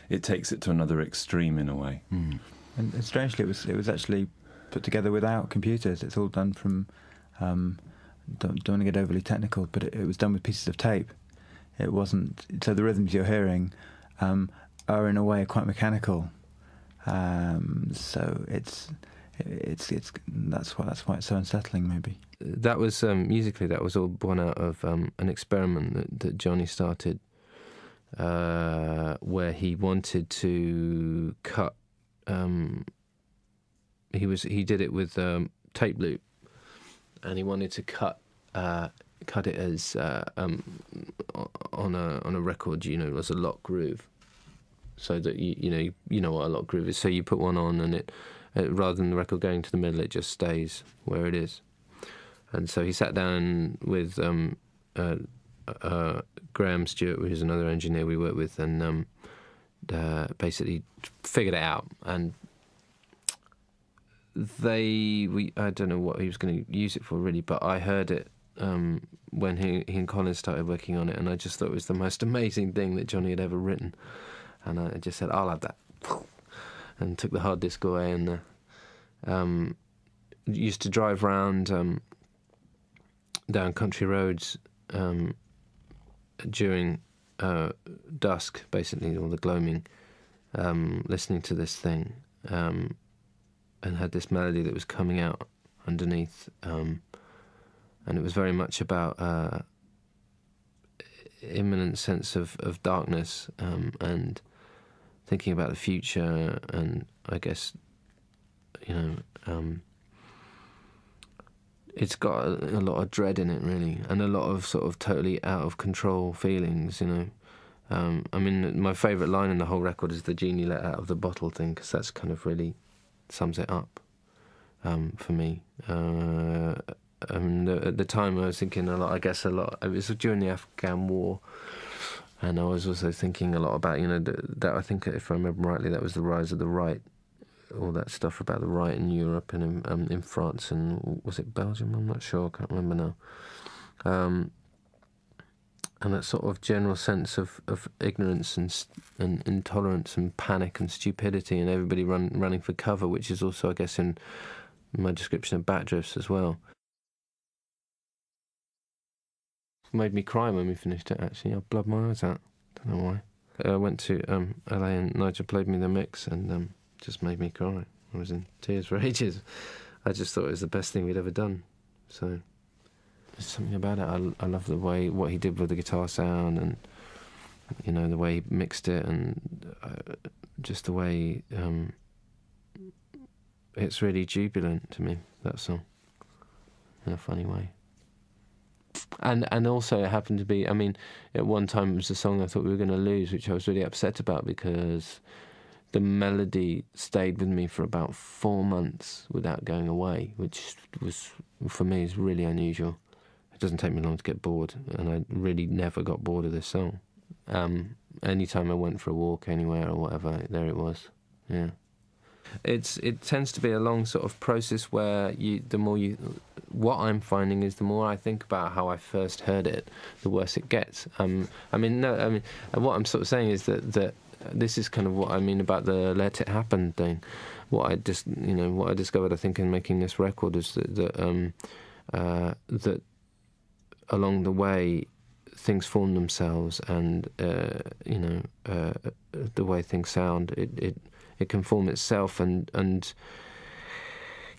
it takes it to another extreme in a way. And strangely, it was actually put together without computers. It's all done from don't want to get overly technical, but it was done with pieces of tape. It wasn't, so the rhythms you're hearing are in a way quite mechanical. So it's that's why it's so unsettling, maybe. That was musically, that was all born out of an experiment that Johnny started, where he wanted to cut. He did it with tape loop, and he wanted to cut it as on a record, you know, as a lock groove, so that you know what a lock groove is. So you put one on, and it rather than the record going to the middle, it just stays where it is. And so he sat down with Graham Stewart, who's another engineer we work with, and basically figured it out. And I don't know what he was going to use it for, really, but I heard it when he and Colin started working on it, and I just thought it was the most amazing thing that Johnny had ever written. And I just said, I'll have that, and took the hard disk away, and used to drive round down country roads during dusk, basically, or the gloaming, listening to this thing, and had this melody that was coming out underneath, and it was very much about imminent sense of darkness, and thinking about the future, and I guess, you know, it's got a lot of dread in it, really, and a lot of sort of totally out of control feelings, you know. I mean, my favourite line in the whole record is the genie let out of the bottle thing, because that's kind of really sums it up for me. I mean, at the time I was thinking a lot, it was during the Afghan war, and I was also thinking a lot about, you know, that I think, if I remember rightly, that was the rise of the right, all that stuff about the right in Europe and in France and was it Belgium? I'm not sure. I can't remember now. And that sort of general sense of ignorance and intolerance and panic and stupidity and everybody running for cover, which is also, I guess, in my description of Backdrifts as well. It made me cry when we finished it, actually. I blubbered my eyes out. Don't know why. I went to LA and Nigel played me the mix and just made me cry. I was in tears for ages. I just thought it was the best thing we'd ever done. So there's something about it. I love the way, what he did with the guitar sound and, you know, the way he mixed it and just the way it's really jubilant to me, that song, in a funny way. And also it happened to be, I mean, at one time it was a song I thought we were going to lose, which I was really upset about because the melody stayed with me for about 4 months without going away, which was, for me, is really unusual. It doesn't take me long to get bored, and I really never got bored of this song. Anytime I went for a walk anywhere or whatever, there it was. Yeah. It tends to be a long sort of process where what I'm finding is the more I think about how I first heard it, the worse it gets. What I'm sort of saying is that this is kind of what I mean about the let it happen thing. What I discovered, I think, in making this record is that along the way things form themselves, and the way things sound, it can form itself, and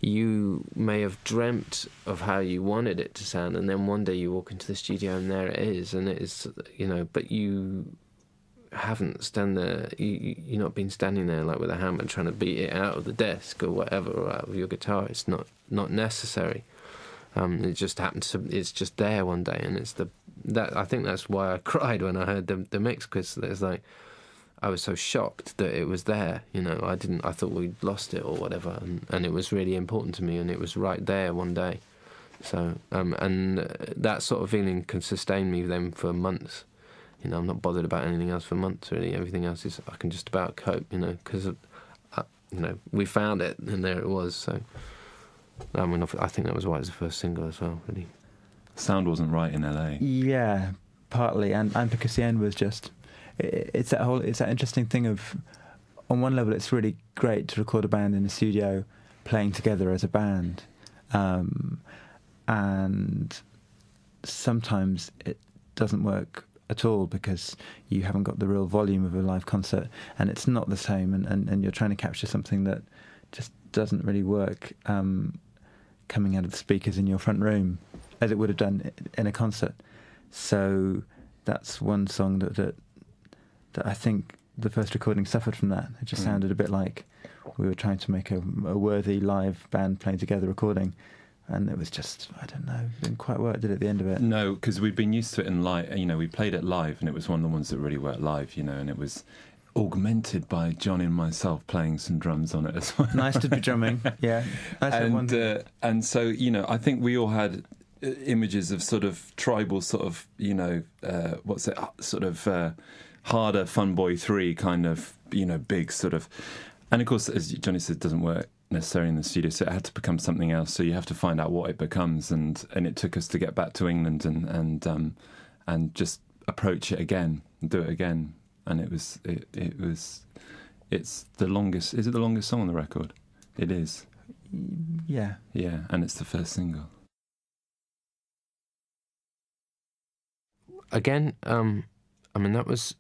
you may have dreamt of how you wanted it to sound, and then one day you walk into the studio and there it is, and it is, but you haven't you've not been standing there like with a hammer trying to beat it out of the desk or whatever, or out of your guitar. It's not necessary. It just happens to, it's just there one day, and I think that's why I cried when I heard the mix, because it's like, I was so shocked that it was there, I thought we'd lost it or whatever, and it was really important to me, and it was right there one day. So, and that sort of feeling can sustain me then for months. I'm not bothered about anything else for months, really. Everything else is, I can just about cope, because, we found it, and there it was, so. I mean, I think that was why it was the first single as well, really. Sound wasn't right in LA. Yeah, partly, and because the end was just... It's that interesting thing of, on one level, it's really great to record a band in the studio playing together as a band, and sometimes it doesn't work at all because you haven't got the real volume of a live concert, and it's not the same, and you're trying to capture something that just doesn't really work coming out of the speakers in your front room as it would have done in a concert. So that's one song that I think the first recording suffered from that. It just sounded a bit like we were trying to make a worthy live band playing together recording, and it was just, I don't know, didn't quite work, did it, at the end of it? No, because we'd been used to it in live. We played it live, and it was one of the ones that really worked live, and it was augmented by Johnny and myself playing some drums on it as well. Nice to be drumming, yeah. And so, I think we all had images of sort of tribal sort of, harder Fun Boy 3 kind of, big sort of... And of course, as Johnny said, it doesn't work necessarily in the studio, so it had to become something else, so you have to find out what it becomes, and it took us to get back to England and just approach it again, and do it again. And it's the longest... Is it the longest song on the record? It is. Yeah. Yeah, and it's the first single. Again, that was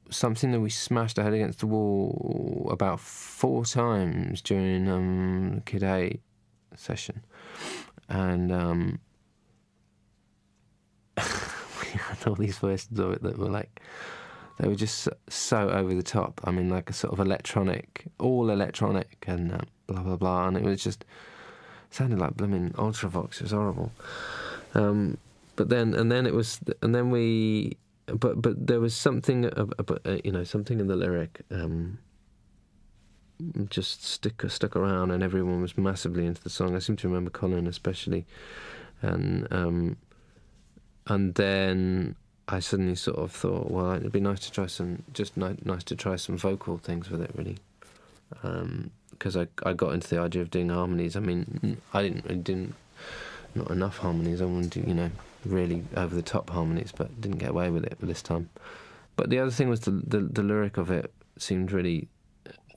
something that we smashed our head against the wall about 4 times during Kid A session. And we had all these versions of it that were like... They were just so over the top. I mean, like a sort of all electronic and blah, blah, blah. And it was just... sounded like blooming Ultravox. It was horrible. But then there was something, something in the lyric just stuck around, and everyone was massively into the song. I seem to remember Colin especially, and then I suddenly sort of thought, well, it'd be nice to try some vocal things with it, really. because I got into the idea of doing harmonies. I mean, I didn't not enough harmonies. I wanted to, you know, really over the top harmonies, but didn't get away with it this time. But the other thing was the lyric of it seemed really,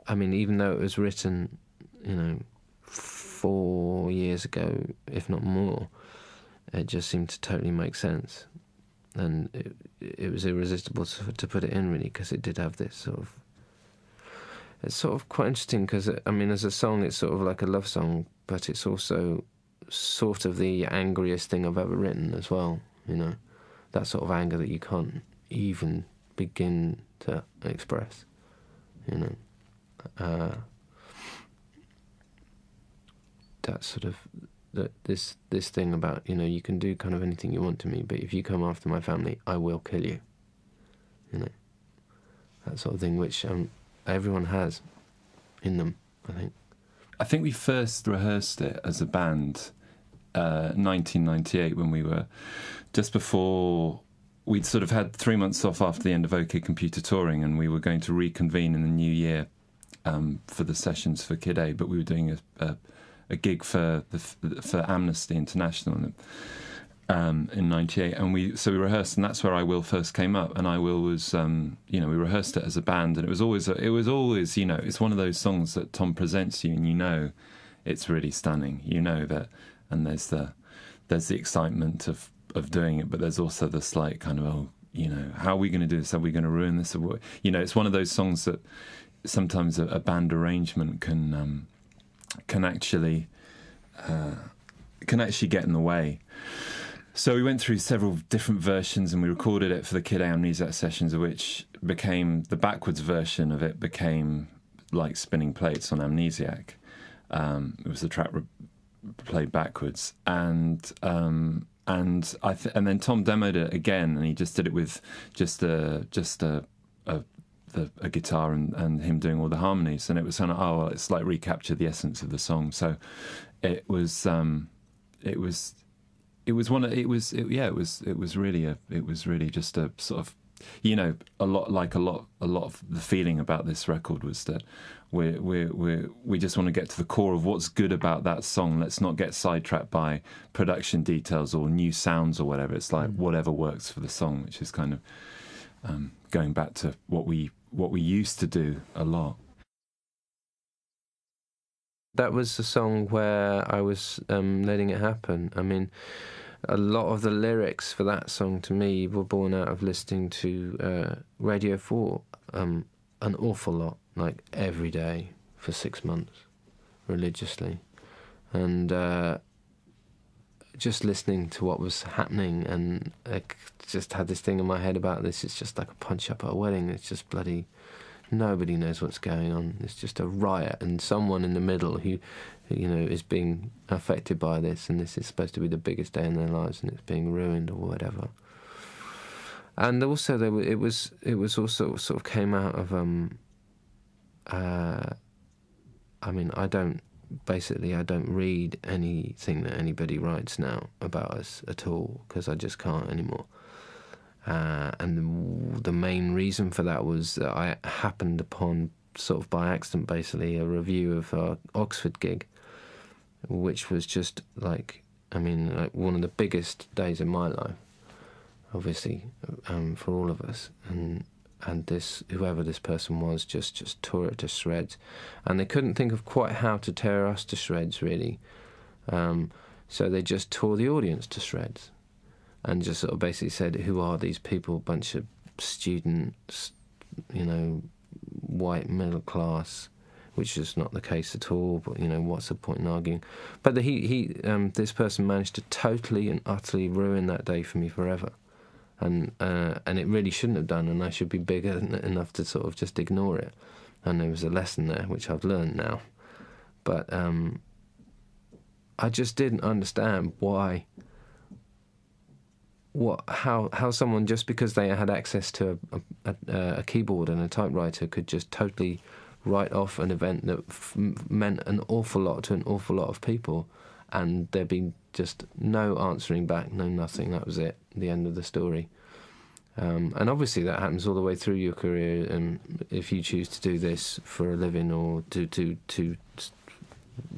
I mean, even though it was written, you know, 4 years ago, if not more, it just seemed to totally make sense. And it was irresistible to put it in, really, because it did have this sort of... It's sort of quite interesting, because, I mean, as a song, it's sort of like a love song, but it's also sort of the angriest thing I've ever written as well, you know? That sort of anger that you can't even begin to express, you know? That sort of... This thing about, you know, you can do kind of anything you want to me, but if you come after my family, I will kill you. You know, that sort of thing, which everyone has in them, I think. I think we first rehearsed it as a band 1998, when we were just before... We'd sort of had 3 months off after the end of OK Computer touring, and we were going to reconvene in the new year for the sessions for Kid A, but we were doing a gig for Amnesty International in '98, and we rehearsed, and that's where I Will first came up. And I Will was, you know, we rehearsed it as a band, and it was always, you know, it's one of those songs that Tom presents you, and you know, it's really stunning. You know that, and there's the excitement of doing it, but there's also the slight kind of, oh, you know, how are we going to do this? Are we going to ruin this? You know, it's one of those songs that sometimes a band arrangement can actually get in the way. So we went through several different versions, and we recorded it for the Kid A Amnesiac sessions, which became the backwards version of it became like Spinning Plates on Amnesiac. It was the track played backwards, and then Tom demoed it again, and he just did it with just a guitar and him doing all the harmonies, and it was kind of, oh, well, it's like recapture the essence of the song. So it was really just a sort of, you know, a lot of the feeling about this record was that we just want to get to the core of what's good about that song. Let's not get sidetracked by production details or new sounds or whatever. It's like whatever works for the song, which is kind of going back to what we used to do a lot. That was a song where I was letting it happen. I mean, a lot of the lyrics for that song to me were born out of listening to Radio 4 an awful lot, like every day for 6 months, religiously. And just listening to what was happening, and I just had this thing in my head about this. It's just like a punch-up at a wedding. It's just bloody... Nobody knows what's going on. It's just a riot, and someone in the middle who, you know, is being affected by this, and this is supposed to be the biggest day in their lives, and it's being ruined or whatever. And also, it was also sort of came out of I mean, I don't read anything that anybody writes now about us at all, because I just can't anymore. And the main reason for that was that I happened upon, sort of by accident basically, a review of our Oxford gig, which was just like, I mean, like one of the biggest days in my life, obviously, for all of us. And this, whoever this person was, just tore it to shreds. And they couldn't think of quite how to tear us to shreds, really. So they just tore the audience to shreds. And just sort of basically said, who are these people? Bunch of students, you know, white, middle class, which is not the case at all, but, you know, what's the point in arguing? But this person managed to totally and utterly ruin that day for me forever. And it really shouldn't have done, and I should be bigger enough to sort of just ignore it. And there was a lesson there, which I've learned now. But I just didn't understand why... how someone, just because they had access to a keyboard and a typewriter, could just totally write off an event that meant an awful lot to an awful lot of people, and there'd be just no answering back, no nothing. That was it, the end of the story. And obviously that happens all the way through your career, if you choose to do this for a living or to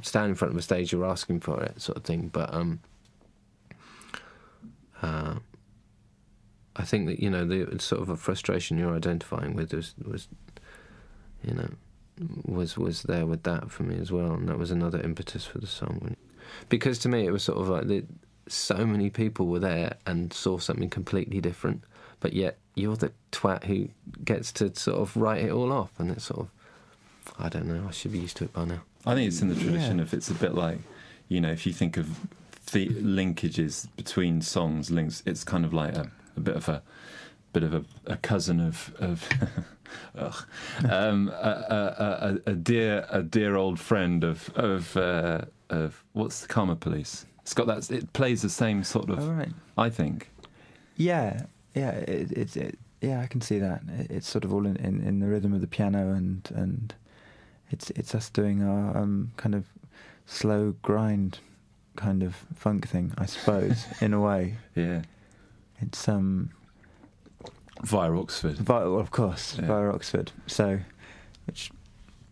stand in front of a stage, you're asking for it, sort of thing. But I think that, you know, the sort of a frustration you're identifying with was there with that for me as well, and that was another impetus for the song. Because to me it was sort of like so many people were there and saw something completely different, but yet you're the twat who gets to sort of write it all off, and it's sort of, I don't know, I should be used to it by now. I think it's in the tradition of, it's a bit like, you know, if you think of the linkages between songs, links, it's kind of like a bit of a cousin of a dear old friend of what's the Karma Police? It's got that. It plays the same sort of. Oh, right. I think. Yeah. Yeah, I can see that. It's sort of all in the rhythm of the piano, and it's us doing our kind of slow grind kind of funk thing, I suppose, in a way. Yeah. It's via Oxford. Of course, yeah. Via Oxford. So, which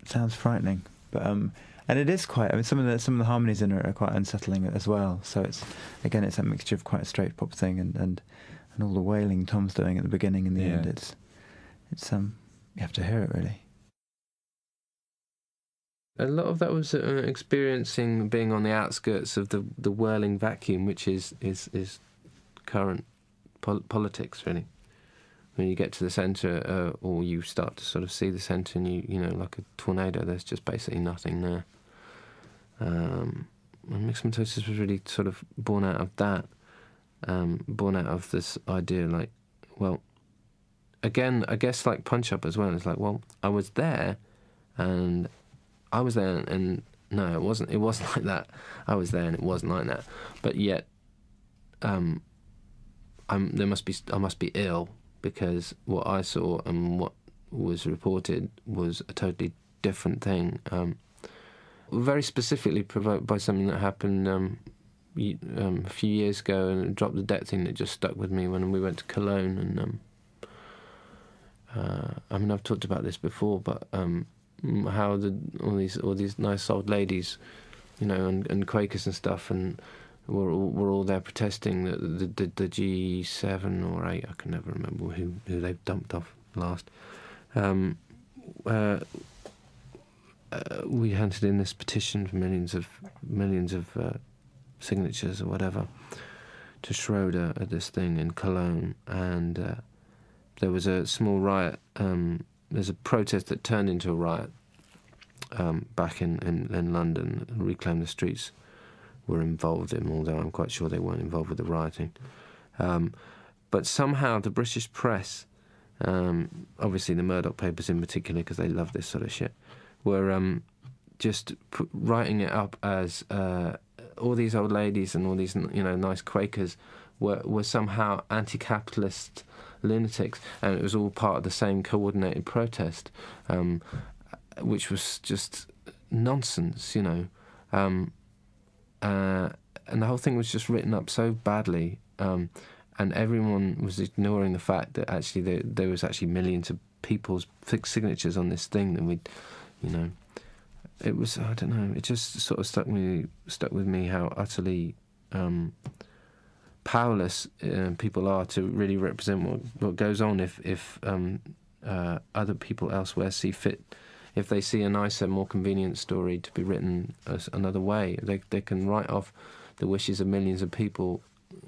sounds frightening, but and it is quite. I mean, some of the harmonies in it are quite unsettling as well. So it's that mixture of quite a straight pop thing and all the wailing Tom's doing at the beginning and the end. It's you have to hear it really. A lot of that was experiencing being on the outskirts of the whirling vacuum, which is current politics, really. When you get to the centre, or you start to sort of see the centre, and you know, like a tornado, there's just basically nothing there. And Mixomatosis was really sort of born out of that, born out of this idea, like, well, again, I guess like Punch Up as well. It's like, well, I was there, and no, it wasn't like that. I was there, and it wasn't like that. But yet, I must be ill, because what I saw and what was reported was a totally different thing. Very specifically provoked by something that happened a few years ago, and a Drop the Debt thing that just stuck with me when we went to Cologne. And I mean, I've talked about this before, but how all these nice old ladies, you know, and Quakers and stuff, and were all there protesting that the G7 or 8, I can never remember who they've dumped off last. We handed in this petition for millions of signatures or whatever to Schroeder at this thing in Cologne, and there was a small riot. There's a protest that turned into a riot back in London. Reclaim the Streets were involved in, although I'm quite sure they weren't involved with the rioting. But somehow the British press, obviously the Murdoch papers in particular, because they love this sort of shit, were just writing it up as all these old ladies and all these, you know, nice Quakers were somehow anti-capitalist lunatics, and it was all part of the same coordinated protest, which was just nonsense, you know. And the whole thing was just written up so badly, and everyone was ignoring the fact that actually there was actually millions of people's signatures on this thing, and we'd, you know, it was, I don't know, it just sort of stuck with me how utterly powerless people are to really represent what goes on if other people elsewhere see fit. If they see a nicer, more convenient story to be written another way, they can write off the wishes of millions of people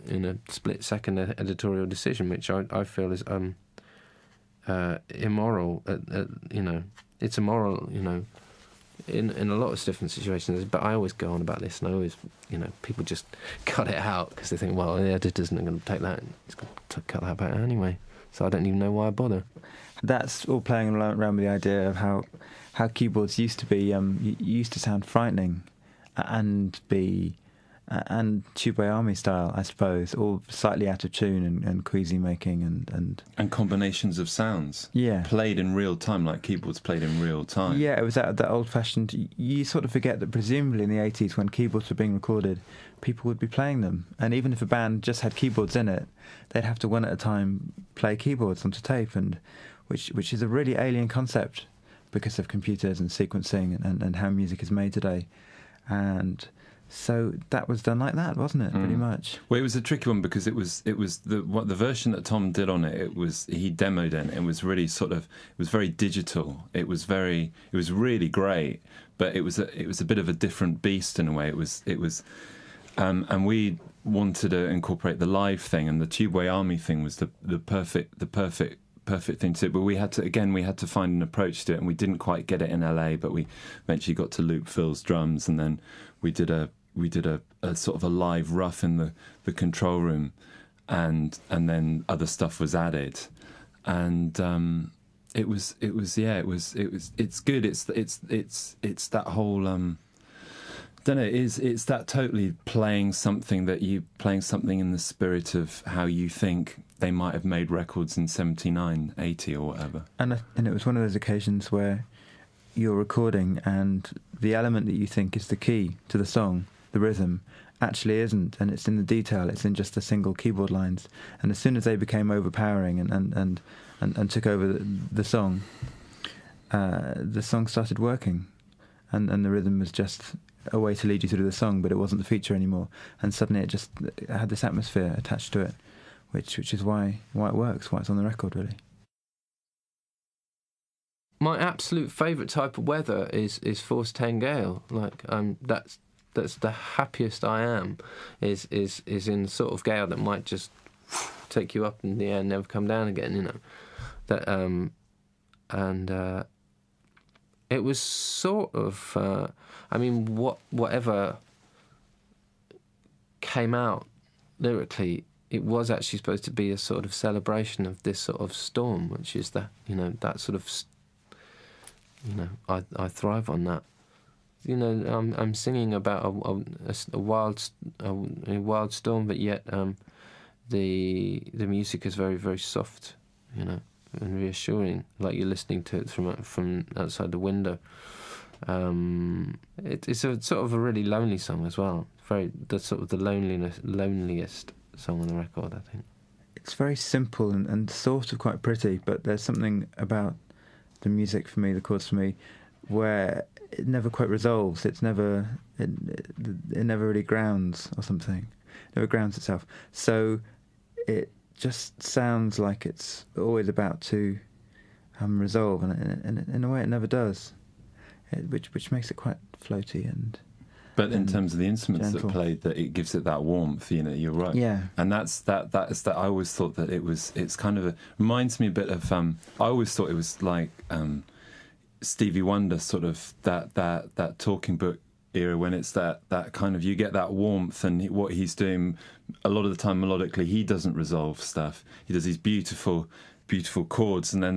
in a split-second editorial decision, which I feel is immoral. You know, it's immoral, you know, in a lot of different situations. But I always go on about this, and I always, you know, people just cut it out because they think, well, the editor's not going to take that. It's going to cut that out anyway. So I don't even know why I bother. That's all playing around with the idea of how keyboards used to be, used to sound frightening and be and Tube Army style, I suppose, all slightly out of tune and queasy making and combinations of sounds. Yeah, played in real time, like keyboards played in real time. Yeah, it was that old-fashioned. You sort of forget that presumably in the 80s, when keyboards were being recorded, people would be playing them, and even if a band just had keyboards in it, they'd have to one at a time play keyboards onto tape, and which is a really alien concept because of computers and sequencing and how music is made today, and so that was done like that, wasn't it? Pretty much. Well, it was a tricky one because it was the version that Tom did on it. He demoed it. And it was really it was very digital. It was really great, but it was a bit of a different beast in a way. It was, and we wanted to incorporate the live thing, and the Tubeway Army thing was the perfect thing to do. But we had to find an approach to it, and we didn't quite get it in LA. But we eventually got to loop Phil's drums, and then we did a sort of a live rough in the control room, and then other stuff was added, and it's good. It's that whole don't know. It's that totally playing something in the spirit of how you think they might have made records in 79, 80 or whatever. And it was one of those occasions where you're recording and the element that you think is the key to the song, the rhythm, actually isn't, and it's in the detail. It's in just the single keyboard lines. And as soon as they became overpowering and took over the song started working, and the rhythm was just a way to lead you through the song, but it wasn't the feature anymore. And suddenly it had this atmosphere attached to it, which is why it works, why it's on the record, really. My absolute favourite type of weather is force 10 gale. Like that's the happiest I am. Is in sort of gale that might just take you up in the air and never come down again. You know that and it was sort of whatever came out lyrically, it was actually supposed to be a sort of celebration of this sort of storm, which is that sort of. I thrive on that. I'm singing about a wild storm, but yet the music is very, very soft, and reassuring, like you're listening to it from outside the window. It's a sort of a really lonely song as well. The loneliest song on the record, I think. It's very simple and sort of quite pretty, but there's something about the music for me, the chords for me, where it never quite resolves. It never really grounds or something. It never grounds itself. So it just sounds like it's always about to resolve, and in a way it never does, which makes it quite floaty and. But in terms of the instruments gentle. That played, that it gives it that warmth. You're right. Yeah. And that's that. I always thought that it's kind of reminds me a bit of. I always thought it was like Stevie Wonder, sort of that talking book era, when it's that kind of, you get that warmth, and what he's doing a lot of the time melodically, he doesn't resolve stuff. He does these beautiful chords, and then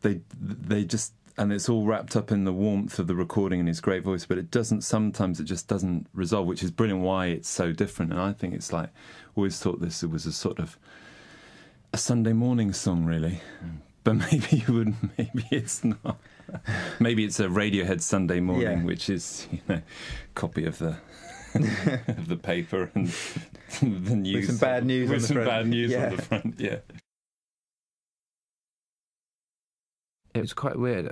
they just. And it's all wrapped up in the warmth of the recording and his great voice, but sometimes it just doesn't resolve, which is brilliant, why it's so different. And I think it's like, always thought it was a sort of a Sunday morning song, really. But maybe it's not. Maybe it's a Radiohead Sunday morning, which is, copy of the of the paper and the news. With some bad news on the front. Bad news on the front, yeah. It was quite weird.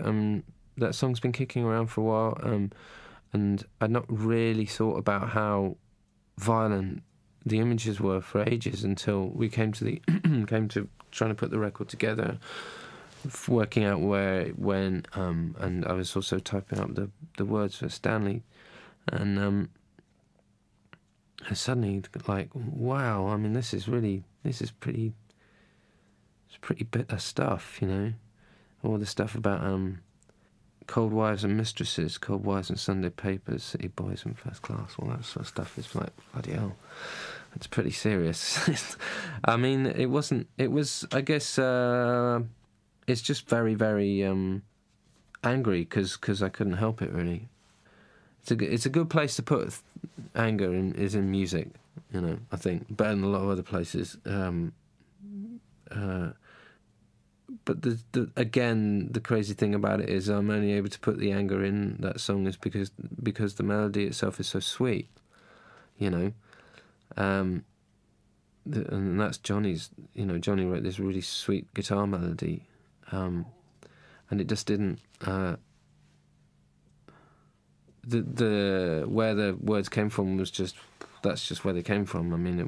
That song's been kicking around for a while, and I'd not really thought about how violent the images were for ages until we came to trying to put the record together, working out where it went, and I was also typing up the words for Stanley, and suddenly, like, wow! I mean, this is pretty bitter stuff, All the stuff about cold wives and mistresses, cold wives and Sunday papers, city boys and first class, all that sort of stuff is like, bloody hell, it's pretty serious. I mean, it was, I guess, it's just very, very angry, because I couldn't help it, really. it's a good place to put anger is in music, you know, I think, better than a lot of other places. But again, the crazy thing about it is I'm only able to put the anger in that song is because the melody itself is so sweet, you know. And that's Johnny's, you know, Johnny wrote this really sweet guitar melody, and it just didn't, where the words came from was that's just where they came from. I mean, I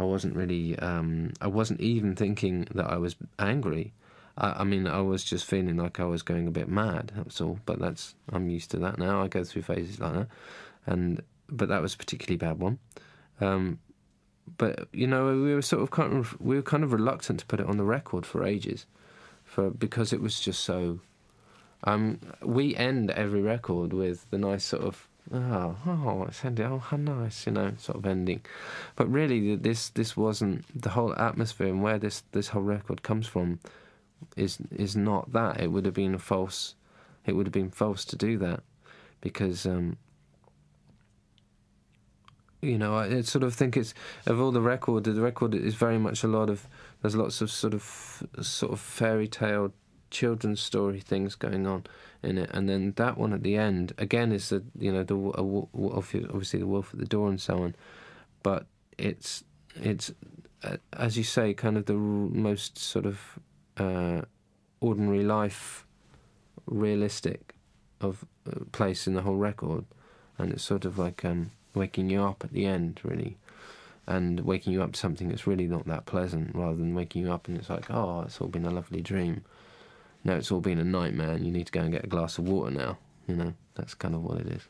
wasn't really, I wasn't even thinking that I was angry. I mean, I was just feeling like I was going a bit mad, that's all. But I'm used to that now. I go through phases like that. But that was a particularly bad one. But, you know, we were kind of reluctant to put it on the record for ages, because it was just so. We end every record with the nice sort of it's ending. Oh, how nice, you know, sort of ending. But really, this wasn't the whole atmosphere, and where this whole record comes from is not that. It would have been false. It would have been false to do that, because you know, I sort of think it's of all the record is very much there's lots of sort of fairy tale children's story things going on in it, and then that one at the end again is obviously the wolf at the door and so on, but it's as you say, kind of the most sort of ordinary life, realistic of place in the whole record, and it's sort of like waking you up at the end, really, and waking you up to something that's really not that pleasant, rather than waking you up and it's like, oh, it's all been a lovely dream. No, it's all been a nightmare and you need to go and get a glass of water now. You know, that's kind of what it is.